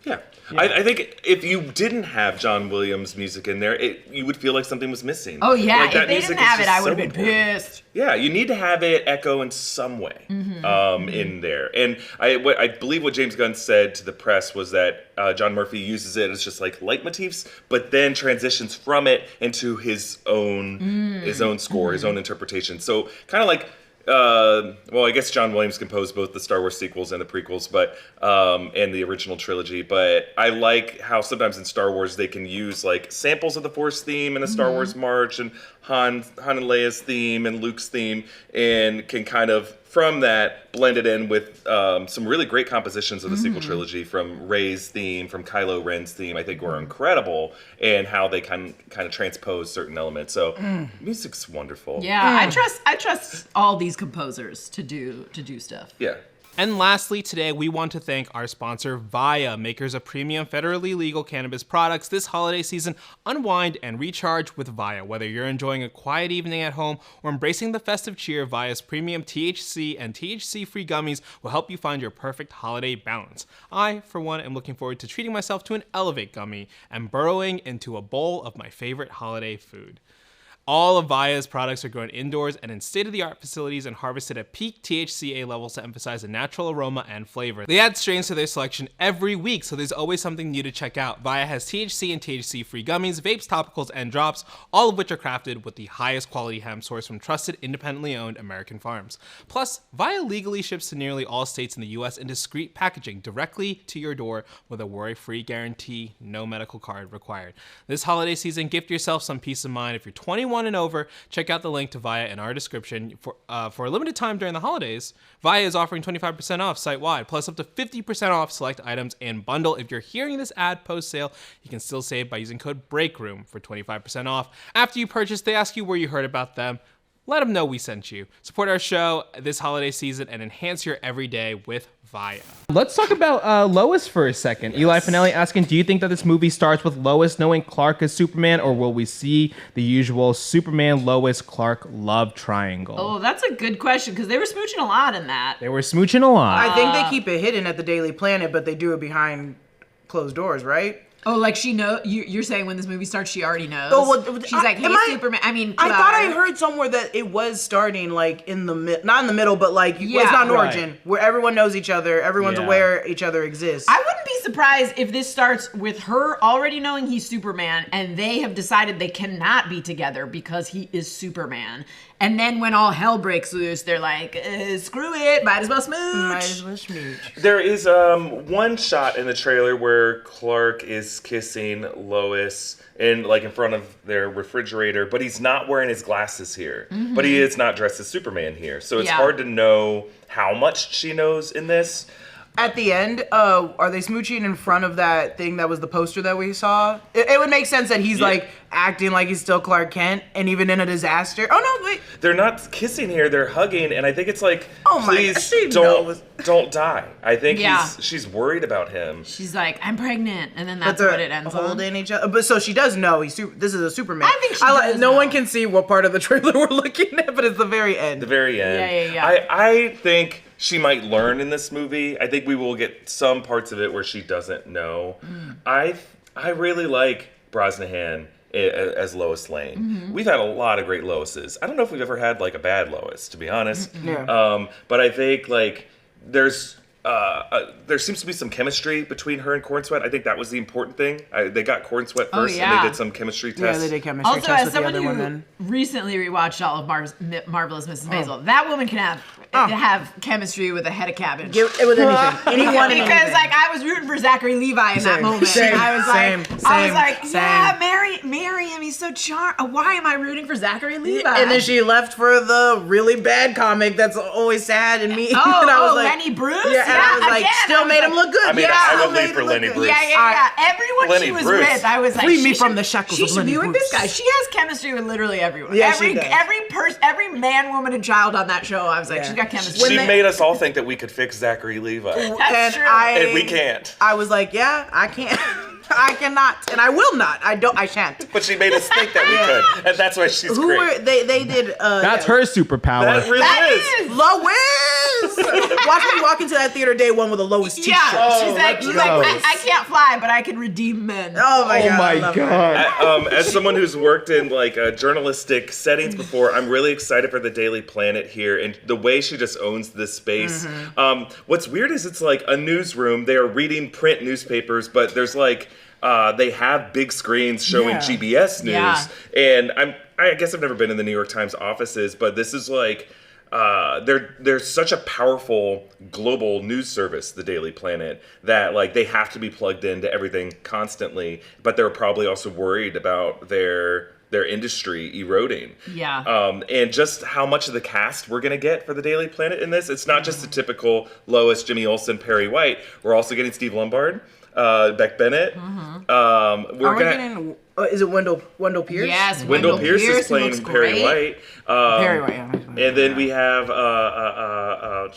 [SPEAKER 1] Yeah. I think if you didn't have John Williams' music in there, you would feel like something was missing.
[SPEAKER 3] Oh, yeah.
[SPEAKER 1] Like,
[SPEAKER 3] if they didn't have it, I would have been pissed.
[SPEAKER 1] Yeah, you need to have it echo in some way in there. And I believe what James Gunn said to the press was that John Murphy uses it as just like leitmotifs, but then transitions from it into his own score, his own interpretation. So kind of like, I guess John Williams composed both the Star Wars sequels and the prequels, but and the original trilogy. But I like how sometimes in Star Wars they can use like samples of the Force theme in a Star Wars march and Han and Leia's theme and Luke's theme, and can kind of from that blend it in with some really great compositions of the sequel trilogy, from Rey's theme, from Kylo Ren's theme. I think were incredible, and how they kind of transpose certain elements. So music's wonderful.
[SPEAKER 3] Yeah, I trust all these composers to do stuff.
[SPEAKER 1] Yeah.
[SPEAKER 4] And lastly, today we want to thank our sponsor, Via, makers of premium federally legal cannabis products. This holiday season, unwind and recharge with Via. Whether you're enjoying a quiet evening at home or embracing the festive cheer, Via's premium THC and THC-free gummies will help you find your perfect holiday balance. I, for one, am looking forward to treating myself to an Elevate gummy and burrowing into a bowl of my favorite holiday food. All of Via's products are grown indoors and in state-of-the-art facilities and harvested at peak THCA levels to emphasize a natural aroma and flavor. They add strains to their selection every week, so there's always something new to check out. Via has THC and THC-free gummies, vapes, topicals, and drops, all of which are crafted with the highest quality hemp sourced from trusted, independently owned American farms. Plus, Via legally ships to nearly all states in the US in discreet packaging directly to your door with a worry-free guarantee, no medical card required. This holiday season, gift yourself some peace of mind. If you're 21 and over, check out the link to Via in our description. For a limited time during the holidays, Via is offering 25% off site-wide, plus up to 50% off select items and bundle. If you're hearing this ad post-sale, you can still save by using code BREAKROOM for 25% off. After you purchase, they ask you where you heard about them. Let them know we sent you. Support our show this holiday season and enhance your everyday with Via. Let's talk about Lois for a second. Yes. Eli Finelli asking, do you think that this movie starts with Lois knowing Clark is Superman, or will we see the usual Superman, Lois, Clark love triangle?
[SPEAKER 3] Oh, that's a good question, because they were smooching a lot in that.
[SPEAKER 4] They were smooching a lot.
[SPEAKER 2] I think they keep it hidden at the Daily Planet, but they do it behind closed doors, right?
[SPEAKER 3] Oh, like she know you're saying when this movie starts, she already knows.
[SPEAKER 2] Oh, well,
[SPEAKER 3] she's like, hey, Superman. I mean,
[SPEAKER 2] I thought I heard somewhere that it was starting like in the not in the middle, but like it's not an origin where everyone knows each other, everyone's aware each other exists.
[SPEAKER 3] I wouldn't be surprised if this starts with her already knowing he's Superman, and they have decided they cannot be together because he is Superman. And then when all hell breaks loose, they're like, screw it, might as well smooch.
[SPEAKER 1] There is one shot in the trailer where Clark is kissing Lois in front of their refrigerator, but he's not wearing his glasses here. Mm-hmm. But he is not dressed as Superman here. So it's hard to know how much she knows in this.
[SPEAKER 2] At the end, are they smooching in front of that thing that was the poster that we saw? It would make sense that he's like acting like he's still Clark Kent, and even in a disaster. Oh no, wait.
[SPEAKER 1] They're not kissing here, they're hugging, and I think it's like, please don't die. I think she's worried about him.
[SPEAKER 3] She's like, I'm pregnant, and then that's what it ends
[SPEAKER 2] holding each other. But so she does know this is a Superman.
[SPEAKER 3] I think she does know.
[SPEAKER 2] One can see what part of the trailer we're looking at, but it's the very end.
[SPEAKER 1] The very end.
[SPEAKER 3] Yeah.
[SPEAKER 1] I think she might learn in this movie. I think we will get some parts of it where she doesn't know. I really like Brosnahan as Lois Lane. Mm-hmm. We've had a lot of great Loises. I don't know if we've ever had like a bad Lois, to be honest. But I think like there seems to be some chemistry between her and Cornsweat. I think that was the important thing. They got Cornsweat first, and they did some chemistry tests.
[SPEAKER 2] Yeah, they did chemistry tests with the other women.
[SPEAKER 3] Recently rewatched all of Marvelous Mrs. Maisel, that woman can have chemistry with a head of cabbage.
[SPEAKER 2] With anything. Anyone and
[SPEAKER 3] because like I was rooting for Zachary Levi in that moment. I was like, marry him. He's so charming. Why am I rooting for Zachary Levi?
[SPEAKER 2] And then she left for the really bad comic that's always sad and mean.
[SPEAKER 3] Oh,
[SPEAKER 2] and I was
[SPEAKER 3] like, Lenny Bruce?
[SPEAKER 2] Yeah, and I was like, still made him look good.
[SPEAKER 1] I mean, I would leave for Lenny Bruce.
[SPEAKER 3] Yeah. Everyone
[SPEAKER 1] Lenny
[SPEAKER 3] she was
[SPEAKER 1] Bruce.
[SPEAKER 3] with, I was like,
[SPEAKER 2] free me from the shackles of Lenny Bruce.
[SPEAKER 3] She should be with this guy. She has chemistry with literally everyone.
[SPEAKER 2] Yeah, she does.
[SPEAKER 3] Every man, woman, and child on that show, I was like, she's got chemistry.
[SPEAKER 1] She made us all think that we could fix Zachary Levi.
[SPEAKER 3] That's true.
[SPEAKER 1] And we can't.
[SPEAKER 2] I was like, I can't. I cannot, and I will not. I shan't.
[SPEAKER 1] But she made us think that we could, and that's why she's great.
[SPEAKER 2] They did.
[SPEAKER 4] That's her superpower.
[SPEAKER 1] That really is.
[SPEAKER 2] Lois! Watch me walk into that theater day one with a Lois t-shirt.
[SPEAKER 3] Yeah, she's like, I can't fly, but I can redeem men.
[SPEAKER 2] Oh my god.
[SPEAKER 1] As someone who's worked in like journalistic settings before, I'm really excited for the Daily Planet here, and the way she just owns this space. Mm-hmm. What's weird is it's like a newsroom. They are reading print newspapers, but there's like they have big screens showing GBS news, and I guess I've never been in the New York Times offices, but this is like they're such a powerful global news service, the Daily Planet, that like they have to be plugged into everything constantly, but they're probably also worried about their industry eroding.
[SPEAKER 3] Yeah.
[SPEAKER 1] And just how much of the cast we're gonna get for the Daily Planet in this. It's not just the typical Lois, Jimmy Olsen, Perry White. We're also getting Steve Lombard, Beck Bennett.
[SPEAKER 2] Is it Wendell Pierce?
[SPEAKER 3] Yes,
[SPEAKER 1] Wendell Pierce is playing Perry White.
[SPEAKER 2] Perry White.
[SPEAKER 1] And then we have I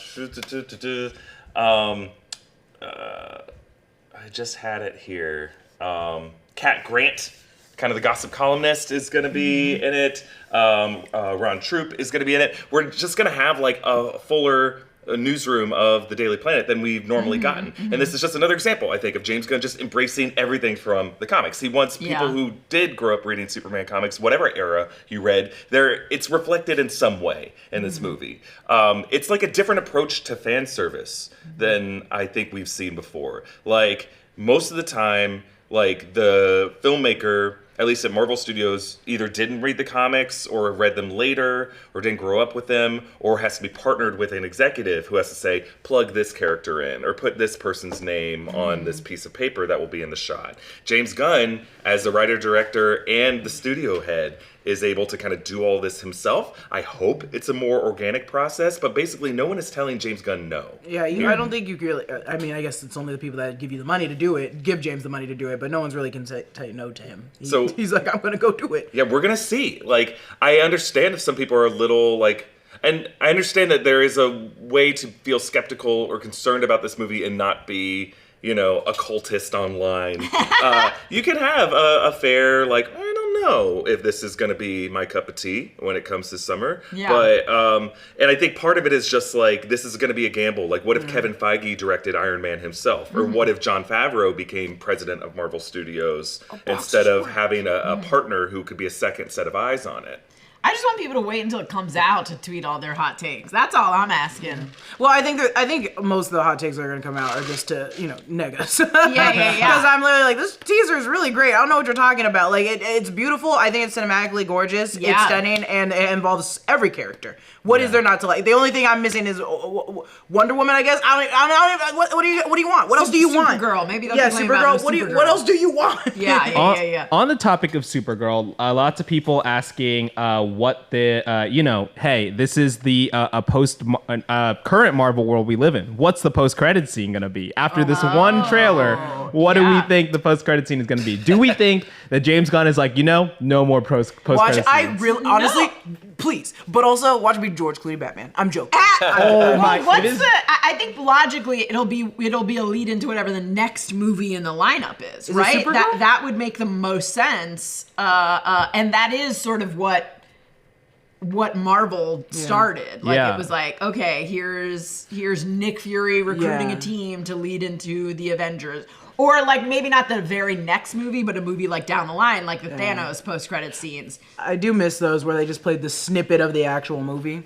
[SPEAKER 1] just had it here. Cat Grant, kind of the gossip columnist, is going to be in it. Ron Troop is going to be in it. We're just going to have like a fuller newsroom of the Daily Planet than we've normally gotten. And this is just another example, I think, of James Gunn just embracing everything from the comics. He wants people who did grow up reading Superman comics, whatever era you read, it's reflected in some way in this movie. It's like a different approach to fan service than I think we've seen before. Like, most of the time, like, the filmmaker, at least at Marvel Studios, either didn't read the comics or read them later or didn't grow up with them, or has to be partnered with an executive who has to say, plug this character in or put this person's name on this piece of paper that will be in the shot. James Gunn, as the writer, director, and the studio head, is able to kind of do all this himself. I hope it's a more organic process, but basically no one is telling James Gunn no.
[SPEAKER 2] Yeah, I don't think you really, I mean, I guess it's only the people that give you the money to do it, give James the money to do it, but no one's really can tell you no to him. He's like, I'm going to go do it.
[SPEAKER 1] Yeah, we're going to see. Like, I understand if some people are a little, like, and I understand that there is a way to feel skeptical or concerned about this movie and not be, you know, a cultist online. You can have a fair, like, I don't know if this is going to be my cup of tea when it comes to summer. Yeah. But, and I think part of it is just like, this is going to be a gamble. Like, what if Kevin Feige directed Iron Man himself? Or what if Jon Favreau became president of Marvel Studios instead of having a partner who could be a second set of eyes on it?
[SPEAKER 3] I just want people to wait until it comes out to tweet all their hot takes. That's all I'm asking.
[SPEAKER 2] Well, I think most of the hot takes that are going to come out are just to, you know, neg us.
[SPEAKER 3] Yeah.
[SPEAKER 2] Because I'm literally like, this teaser is really great. I don't know what you're talking about. Like, it's beautiful. I think it's cinematically gorgeous. Yeah. It's stunning, and it involves every character. What is there not to like? The only thing I'm missing is Wonder Woman, I guess. I don't what do you want? What else do you want?
[SPEAKER 3] Supergirl. Maybe they'll
[SPEAKER 2] Supergirl. What else do you want?
[SPEAKER 3] Yeah.
[SPEAKER 4] On the topic of Supergirl, lots of people asking what the hey, this is the current Marvel world we live in. What's the post-credit scene going to be after this one trailer? What do we think the post-credit scene is going to be? Do we think that James Gunn is like, no more post-credit scenes?
[SPEAKER 2] I really honestly, please, but also watch me George Clooney Batman. I'm joking.
[SPEAKER 3] I think logically it'll be a lead into whatever the next movie in the lineup is right? That would make the most sense, and that is sort of what Marvel started. Like, it was like, okay, here's Nick Fury recruiting a team to lead into the Avengers. Or, like, maybe not the very next movie, but a movie, like, down the line, like the Thanos post-credit scenes.
[SPEAKER 2] I do miss those where they just played the snippet of the actual movie.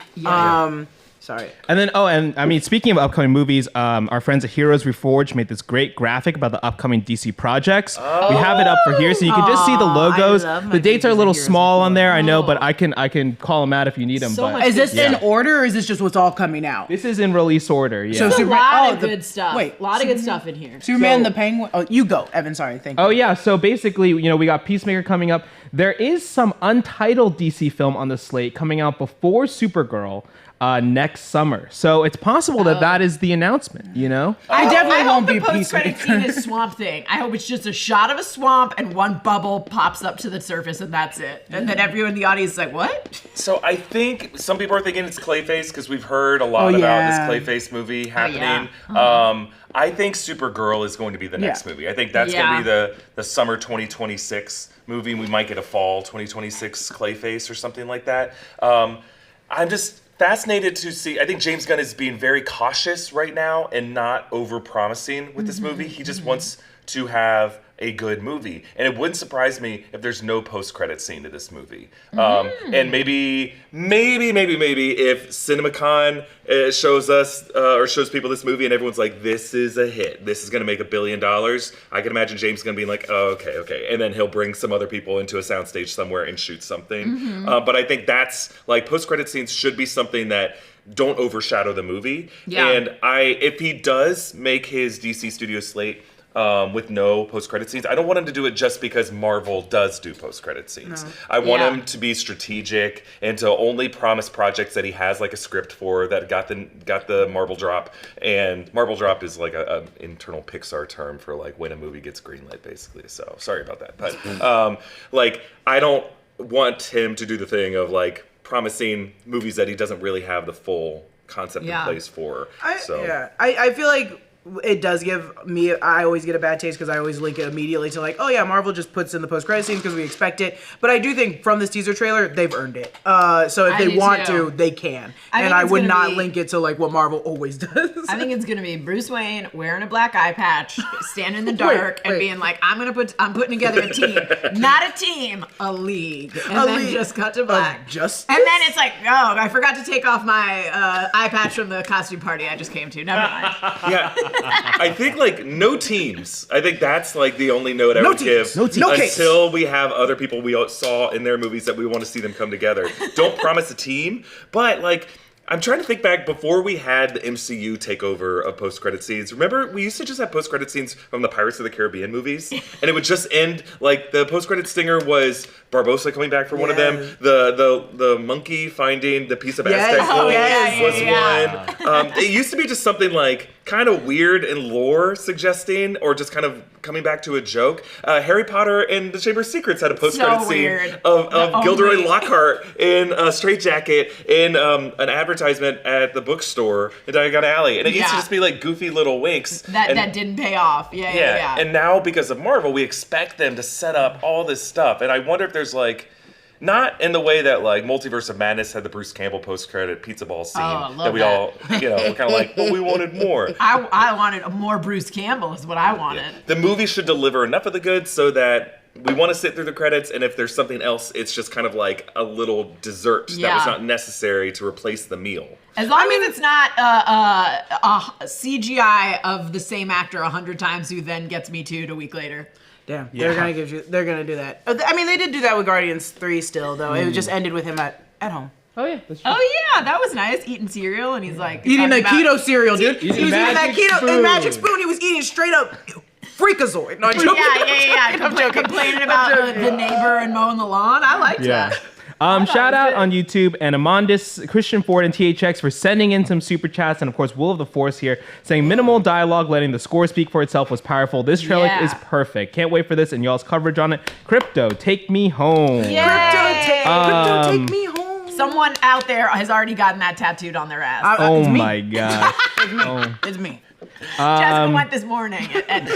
[SPEAKER 2] Sorry.
[SPEAKER 4] And then, and I mean, speaking of upcoming movies, our friends at Heroes Reforged made this great graphic about the upcoming DC projects. We have it up for here, so you can just see the logos. The dates are a little small on there, I know, but I can call them out if you need them.
[SPEAKER 2] Is this in order, or is this just what's all coming out?
[SPEAKER 4] This is in release order, yeah.
[SPEAKER 3] So a lot of good stuff. Wait, a lot of good stuff in here.
[SPEAKER 2] Superman the Penguin. Oh, you go, Evan. Sorry, thank you.
[SPEAKER 4] Oh yeah, so basically, we got Peacemaker coming up. There is some untitled DC film on the slate coming out before Supergirl. Next summer, so it's possible that is the announcement.
[SPEAKER 2] I definitely won't be
[SPEAKER 3] a post-credit scene is Swamp Thing. I hope it's just a shot of a swamp and one bubble pops up to the surface and that's it, and then everyone in the audience is like, "What?"
[SPEAKER 1] So I think some people are thinking it's Clayface because we've heard a lot about this Clayface movie happening. I think Supergirl is going to be the next movie. I think that's going to be the summer 2026 movie. We might get a fall 2026 Clayface or something like that. I'm just fascinated to see. I think James Gunn is being very cautious right now and not over-promising with this movie. He just wants to have a good movie. And it wouldn't surprise me if there's no post-credit scene to this movie. And maybe if CinemaCon shows us or shows people this movie and everyone's like, this is a hit. This is going to make $1 billion. I can imagine James Gunn being like, oh, okay. And then he'll bring some other people into a soundstage somewhere and shoot something. But I think that's, like, post-credit scenes should be something that don't overshadow the movie. Yeah. And if he does make his DC Studio slate with no post-credit scenes, I don't want him to do it just because Marvel does do post-credit scenes. No. I want him to be strategic and to only promise projects that he has like a script for that got the Marvel drop. And Marvel drop is like a internal Pixar term for like when a movie gets greenlit, basically. So sorry about that, but like I don't want him to do the thing of like promising movies that he doesn't really have the full concept in place for.
[SPEAKER 2] I feel like it does give me, I always get a bad taste because I always link it immediately to like, oh yeah, Marvel just puts in the post-credit scenes because we expect it. But I do think from this teaser trailer, they've earned it. So if they want to, they can. And I would not link it to like what Marvel always does.
[SPEAKER 3] I think it's gonna be Bruce Wayne wearing a black eye patch, standing in the dark, and being like, I'm putting together a team, not a team, a league, and then just cut to black. And then it's like, oh, I forgot to take off my eye patch from the costume party I just came to. Never mind.
[SPEAKER 1] Yeah. I think like no teams. I think that's like the only note I would give until we have other people we saw in their movies that we want to see them come together. Don't promise a team, but like I'm trying to think back before we had the MCU takeover of post-credit scenes. Remember, we used to just have post-credit scenes from the Pirates of the Caribbean movies, and it would just end like the post-credit stinger was Barbossa coming back for one of them. The monkey finding the piece of Aztec gold was one. It used to be just something like kind of weird and lore suggesting, or just kind of coming back to a joke. Harry Potter and the Chamber of Secrets had a post-credit scene of Gilderoy Lockhart in a straitjacket in an advertisement at the bookstore in Diagon Alley, and it used to just be like goofy little winks
[SPEAKER 3] that didn't pay off. Yeah.
[SPEAKER 1] And now because of Marvel, we expect them to set up all this stuff, and I wonder if there's like, not in the way that like Multiverse of Madness had the Bruce Campbell post-credit pizza ball scene that we all, were kind of like, but we wanted more.
[SPEAKER 3] I wanted more Bruce Campbell is what I wanted.
[SPEAKER 1] Yeah. The movie should deliver enough of the goods so that we want to sit through the credits, and if there's something else, it's just kind of like a little dessert that was not necessary to replace the meal.
[SPEAKER 3] As long as it's not a CGI of the same actor 100 times who then gets Me Too'd a week later.
[SPEAKER 2] Damn, they're gonna do that. I mean, they did do that with Guardians 3 still, though. It just ended with him at home.
[SPEAKER 4] Oh yeah, that's true.
[SPEAKER 3] Oh yeah, that was nice. Eating cereal, and he's like
[SPEAKER 2] eating a keto cereal, dude. He was eating that keto magic spoon. He was eating straight up Freakazoid. No, I'm joking.
[SPEAKER 3] Yeah. Complaining about the neighbor and mowing the lawn. I liked that.
[SPEAKER 4] Shout out on YouTube and Amandus, Christian Ford, and THX for sending in some super chats, and of course Will of the Force here saying minimal dialogue, letting the score speak for itself was powerful. This trailer is perfect. Can't wait for this and y'all's coverage on it. Krypto, take me home.
[SPEAKER 2] Krypto, take me home.
[SPEAKER 3] Someone out there has already gotten that tattooed on their ass.
[SPEAKER 4] Oh my gosh.
[SPEAKER 2] It's me.
[SPEAKER 3] Jessica went this morning at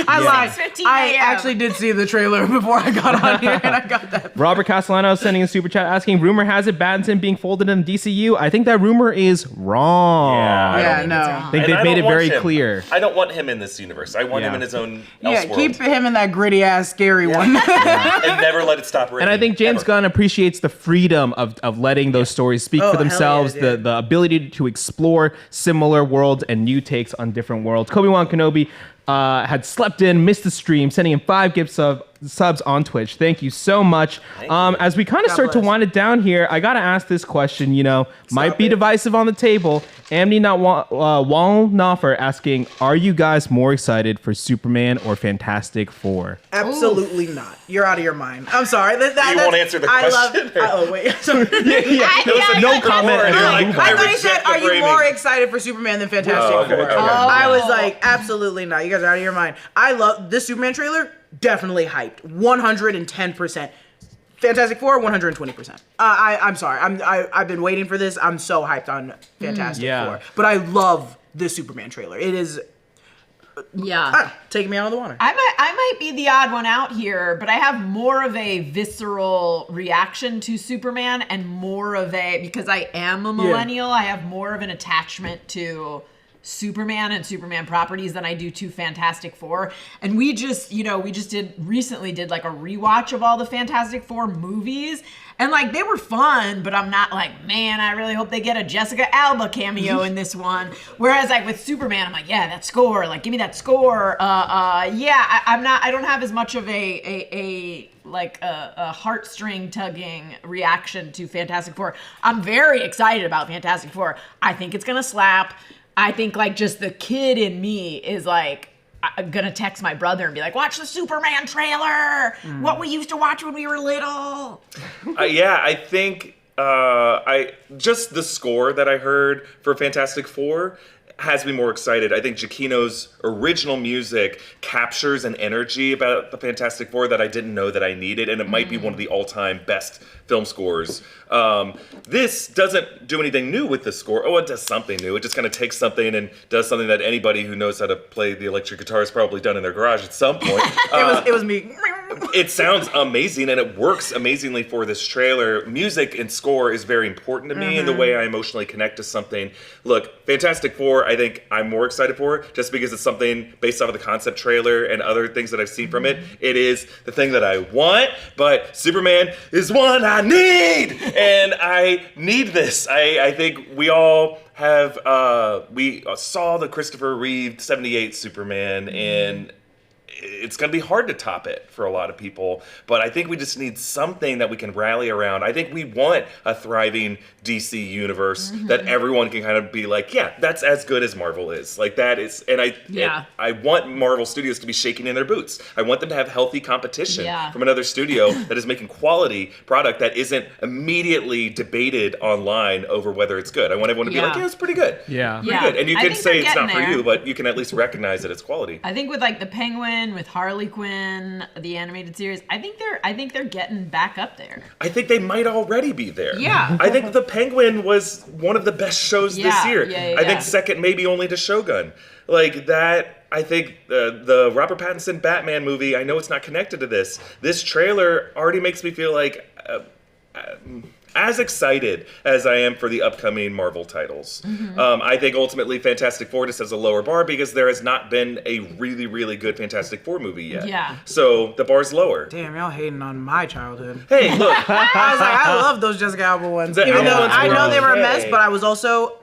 [SPEAKER 2] I lied.
[SPEAKER 3] 6:15
[SPEAKER 2] I actually did see the trailer before I got on here, and I got that.
[SPEAKER 4] Robert Castellano sending a super chat asking, rumor has it Pattinson being folded in the DCU. I think that rumor is wrong.
[SPEAKER 2] I
[SPEAKER 4] think they've made it very clear.
[SPEAKER 1] I don't want him in this universe. I want him in his own Elseworld.
[SPEAKER 2] Keep him in that gritty ass scary one.
[SPEAKER 1] And never let it stop raining.
[SPEAKER 4] And I think James Gunn appreciates the freedom of letting those stories speak for themselves, the ability to explore similar worlds and new takes on different worlds. Obi-Wan Kenobi had slept in, missed the stream, sending in 5 gifts of subs on Twitch. Thank you so much. As we kind of start to wind it down here, I gotta ask this question. Might be divisive on the table. Amni Walnoffer asking, are you guys more excited for Superman or Fantastic Four?
[SPEAKER 2] Absolutely not. You're out of your mind. I'm sorry.
[SPEAKER 1] You won't answer the question.
[SPEAKER 2] Wait. Sorry.
[SPEAKER 4] No comment.
[SPEAKER 2] I thought he said, are you more excited for Superman than Fantastic Four? I was like, absolutely not. You guys are out of your mind. I love this Superman trailer. Definitely hyped. 110%. Fantastic Four, 120%. I'm sorry. I've been waiting for this. I'm so hyped on Fantastic Four. But I love this Superman trailer. It is taking me out of the water.
[SPEAKER 3] I might be the odd one out here, but I have more of a visceral reaction to Superman and more of because I am a millennial, I have more of an attachment to Superman and Superman properties than I do to Fantastic Four. And we just recently did like a rewatch of all the Fantastic Four movies. And like they were fun, but I'm not like, man, I really hope they get a Jessica Alba cameo in this one. Whereas like with Superman, I'm like, yeah, that score, like give me that score. I don't have as much of a heartstring tugging reaction to Fantastic Four. I'm very excited about Fantastic Four. I think it's gonna slap. I think like just the kid in me is like gonna text my brother and be like, watch the Superman trailer, what we used to watch when we were little.
[SPEAKER 1] I think just the score that I heard for Fantastic Four, has me more excited. I think Giacchino's original music captures an energy about the Fantastic Four that I didn't know that I needed, and it might be one of the all-time best film scores. This doesn't do anything new with the score. Oh, it does something new. It just kind of takes something and does something that anybody who knows how to play the electric guitar has probably done in their garage at some point.
[SPEAKER 2] It was me.
[SPEAKER 1] It sounds amazing, and it works amazingly for this trailer. Music and score is very important to me in the way I emotionally connect to something. Look, Fantastic Four, I think I'm more excited for just because it's something based off of the concept trailer and other things that I've seen from it. It is the thing that I want, but Superman is one I need, and I need this. I think we all have, we saw the Christopher Reeve 78 Superman, and it's going to be hard to top it for a lot of people, but I think we just need something that we can rally around. I think we want a thriving DC universe that everyone can kind of be like, yeah, that's as good as Marvel is. Like that is, and I want Marvel Studios to be shaking in their boots. I want them to have healthy competition from another studio that is making quality product that isn't immediately debated online over whether it's good. I want everyone to be like, yeah, it's pretty good. Pretty good. And you can say it's not for you, but you can at least recognize that it's quality.
[SPEAKER 3] I think with like the Penguin, with Harley Quinn, the animated series, I think they're getting back up there.
[SPEAKER 1] I think they might already be there.
[SPEAKER 3] Yeah.
[SPEAKER 1] I think the Penguin was one of the best shows this year. I think second maybe only to Shogun. Like that, I think the Robert Pattinson Batman movie, I know it's not connected to this. This trailer already makes me feel like as excited as I am for the upcoming Marvel titles. I think ultimately Fantastic Four just has a lower bar because there has not been a really, really good Fantastic Four movie yet.
[SPEAKER 3] Yeah.
[SPEAKER 1] So the bar's lower.
[SPEAKER 2] Damn, y'all hating on my childhood.
[SPEAKER 1] Hey, look.
[SPEAKER 2] I was like, I love those Jessica Alba ones. Even though I know they were a mess, but I was also,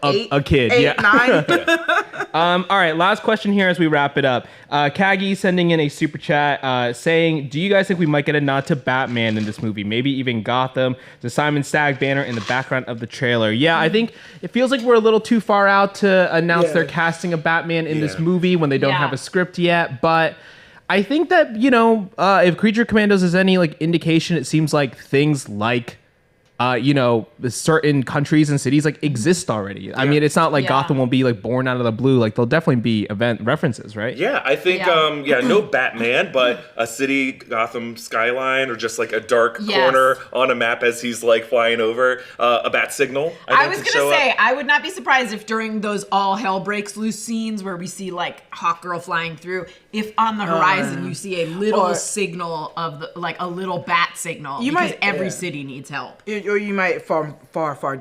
[SPEAKER 2] eight?
[SPEAKER 4] A kid,
[SPEAKER 2] 9?
[SPEAKER 4] All right, last question here as we wrap it up. Kagi sending in a super chat saying, do you guys think we might get a nod to Batman in this movie? Maybe even Gotham? The Simon Stagg banner in the background of the trailer. Yeah, I think it feels like we're a little too far out to announce they're casting a Batman in this movie when they don't have a script yet. But I think that, if Creature Commandos is any like indication, it seems like things like certain countries and cities like exist already. I mean, it's not like Gotham will be like born out of the blue. Like there'll definitely be event references, right?
[SPEAKER 1] Yeah, I think no Batman, but a city Gotham skyline or just like a dark corner on a map as he's like flying over a bat signal.
[SPEAKER 3] I was gonna say I would not be surprised if during those all hell breaks loose scenes where we see like Hawkgirl flying through, if on the horizon you see a little signal of a little bat signal, because every city needs help.
[SPEAKER 2] Or you might far.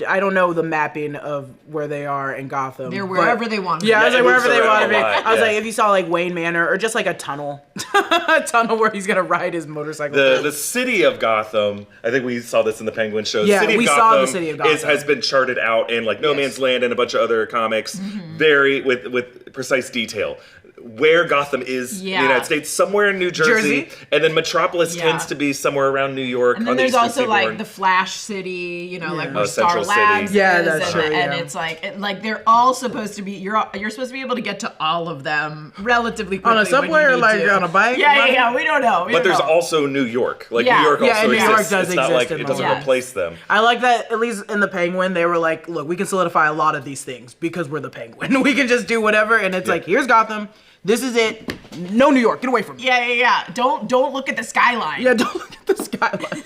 [SPEAKER 2] I don't know the mapping of where they are in Gotham.
[SPEAKER 3] They're wherever they want to be.
[SPEAKER 2] Yeah, I was like wherever they want to be. I was like, if you saw like Wayne Manor or just like a tunnel, where he's gonna ride his motorcycle.
[SPEAKER 1] The city of Gotham. I think we saw this in the Penguin show.
[SPEAKER 2] Yeah,
[SPEAKER 1] we
[SPEAKER 2] saw the city of Gotham.
[SPEAKER 1] Has been charted out in like No Man's Land and a bunch of other comics, very with precise detail. Where Gotham is in the United States, somewhere in New Jersey. And then Metropolis tends to be somewhere around New York.
[SPEAKER 3] And then there's also like the Flash City, like where Star
[SPEAKER 1] Central
[SPEAKER 3] Labs
[SPEAKER 1] City.
[SPEAKER 3] is, and it's like they're all supposed to be. You're supposed to be able to get to all of them relatively quickly
[SPEAKER 2] on a subway or like on a bike.
[SPEAKER 3] Yeah. We don't know.
[SPEAKER 1] But there's also New York. Like New York also
[SPEAKER 2] New York
[SPEAKER 1] exists.
[SPEAKER 2] does
[SPEAKER 1] it's not
[SPEAKER 2] exist
[SPEAKER 1] like it doesn't replace them.
[SPEAKER 2] I like that. At least in the Penguin, they were like, look, we can solidify a lot of these things because we're the Penguin. We can just do whatever, and it's like, here's Gotham. This is it. No New York. Get away from me.
[SPEAKER 3] Yeah. Don't look at the skyline.
[SPEAKER 2] Yeah, don't look at the skyline.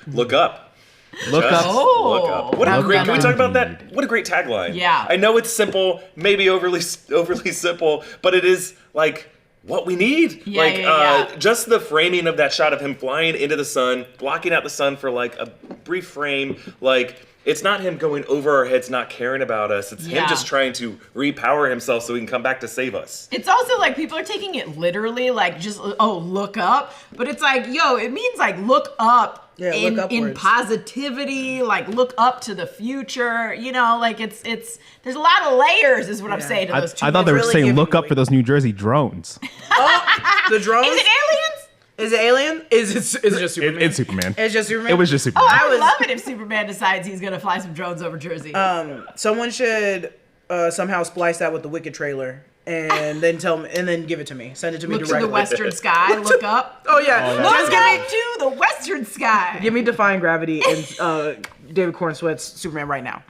[SPEAKER 1] Look up.
[SPEAKER 4] Look up.
[SPEAKER 1] Look up. What a great. Can we talk about that? What a great tagline.
[SPEAKER 3] Yeah.
[SPEAKER 1] I know it's simple, maybe overly simple, but it is like what we need. Just the framing of that shot of him flying into the sun, blocking out the sun for like a brief frame, like. It's not him going over our heads, not caring about us. It's him just trying to repower himself so he can come back to save us.
[SPEAKER 3] It's also like people are taking it literally, like just, look up. But it's like, it means like look up in positivity, like look up to the future. Like it's there's a lot of layers is what I'm saying to those two.
[SPEAKER 4] I thought they were saying look up for those New Jersey drones.
[SPEAKER 2] The drones?
[SPEAKER 3] Is it aliens?
[SPEAKER 2] Is it alien? Is it just Superman?
[SPEAKER 4] It's Superman.
[SPEAKER 2] It's just Superman?
[SPEAKER 4] It was just Superman.
[SPEAKER 3] I would love it if Superman decides he's going to fly some drones over Jersey.
[SPEAKER 2] Someone should somehow splice that with the Wicked trailer and then give it to me. Send it to me directly.
[SPEAKER 3] Look to the western sky. Look up.
[SPEAKER 2] Oh, yeah.
[SPEAKER 3] Look up to the western sky.
[SPEAKER 2] Give me Defying Gravity and David Cornsweet's Superman right now.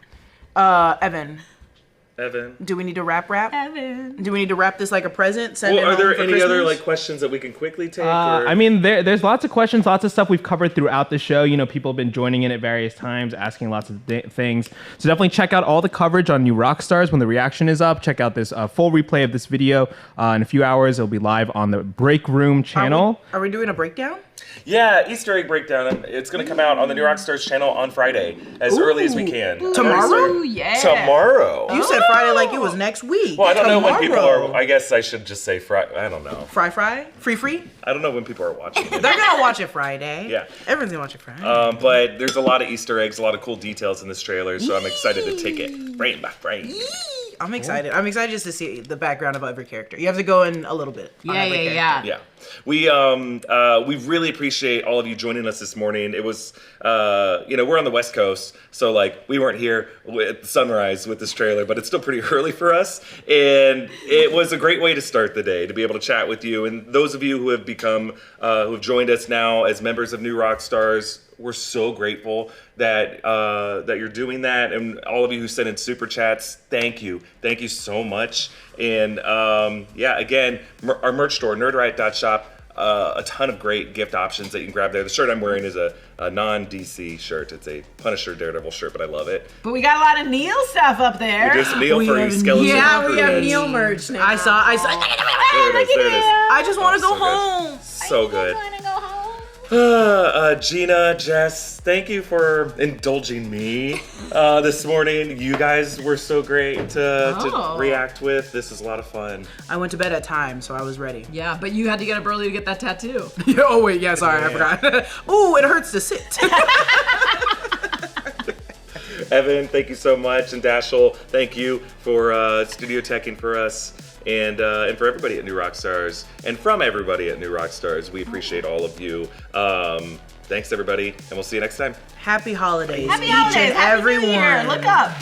[SPEAKER 2] Evan,
[SPEAKER 1] Evan.
[SPEAKER 2] Do we need to wrap?
[SPEAKER 3] Evan.
[SPEAKER 2] Do we need to wrap this like a present? Send
[SPEAKER 1] Well,
[SPEAKER 2] it
[SPEAKER 1] are
[SPEAKER 2] home
[SPEAKER 1] there
[SPEAKER 2] for
[SPEAKER 1] any
[SPEAKER 2] Christmas?
[SPEAKER 1] other like questions that we can quickly take?
[SPEAKER 4] I mean, there's lots of questions, lots of stuff we've covered throughout the show. You know, people have been joining in at various times, asking lots of things. So definitely check out all the coverage on New Rockstars when the reaction is up. Check out this full replay of this video in a few hours. It'll be live on the Breakroom channel.
[SPEAKER 2] Are we doing a breakdown?
[SPEAKER 1] Yeah, Easter egg breakdown. It's going to come out on the New Rockstars channel on Friday, as early as we can.
[SPEAKER 2] Tomorrow?
[SPEAKER 3] Ooh, yeah.
[SPEAKER 1] Tomorrow.
[SPEAKER 2] You said Friday like it was next week.
[SPEAKER 1] Well, I don't know when people
[SPEAKER 2] Tomorrow.
[SPEAKER 1] are. I guess I should just say Friday. I don't know.
[SPEAKER 2] Free?
[SPEAKER 1] I don't know when people are watching.
[SPEAKER 2] They're gonna watch it Friday.
[SPEAKER 1] Yeah.
[SPEAKER 2] Everyone's gonna watch it Friday.
[SPEAKER 1] But there's a lot of Easter eggs, a lot of cool details in this trailer, so I'm excited to take it frame by frame.
[SPEAKER 2] I'm excited. I'm excited just to see the background of every character. You have to go in a little bit. On every character.
[SPEAKER 1] Yeah. We really appreciate all of you joining us this morning. It was, we're on the West Coast, so like we weren't here at sunrise with this trailer, but it's still pretty early for us. And it was a great way to start the day, to be able to chat with you. And those of you who have who've joined us now as members of New Rockstars, we're so grateful that you're doing that, and all of you who sent in super chats, thank you so much. And again, our merch store, nerdriot.shop, a ton of great gift options that you can grab there. The shirt I'm wearing is a non-DC shirt. It's a Punisher Daredevil shirt, but I love it.
[SPEAKER 3] But we got a lot of Neil stuff up there.
[SPEAKER 1] There's some Neil for skeleton.
[SPEAKER 2] Yeah, we have
[SPEAKER 1] recruits.
[SPEAKER 2] Neil merch now. I saw.
[SPEAKER 1] There it is.
[SPEAKER 2] I just want to go home.
[SPEAKER 1] So good. Gina, Jess, thank you for indulging me this morning. You guys were so great to react with. This is a lot of fun.
[SPEAKER 2] I went to bed at time, so I was ready.
[SPEAKER 3] Yeah, but you had to get up early to get that tattoo.
[SPEAKER 2] Oh wait, yeah, sorry, I forgot. Ooh, it hurts to sit.
[SPEAKER 1] Evan, thank you so much, and Dashiell, thank you for studio teching for us. And for everybody at New Rockstars, and from everybody at New Rockstars, we appreciate all of you. Thanks, everybody, and we'll see you next time.
[SPEAKER 2] Happy holidays.
[SPEAKER 3] Happy holidays. Happy New Year. Look up.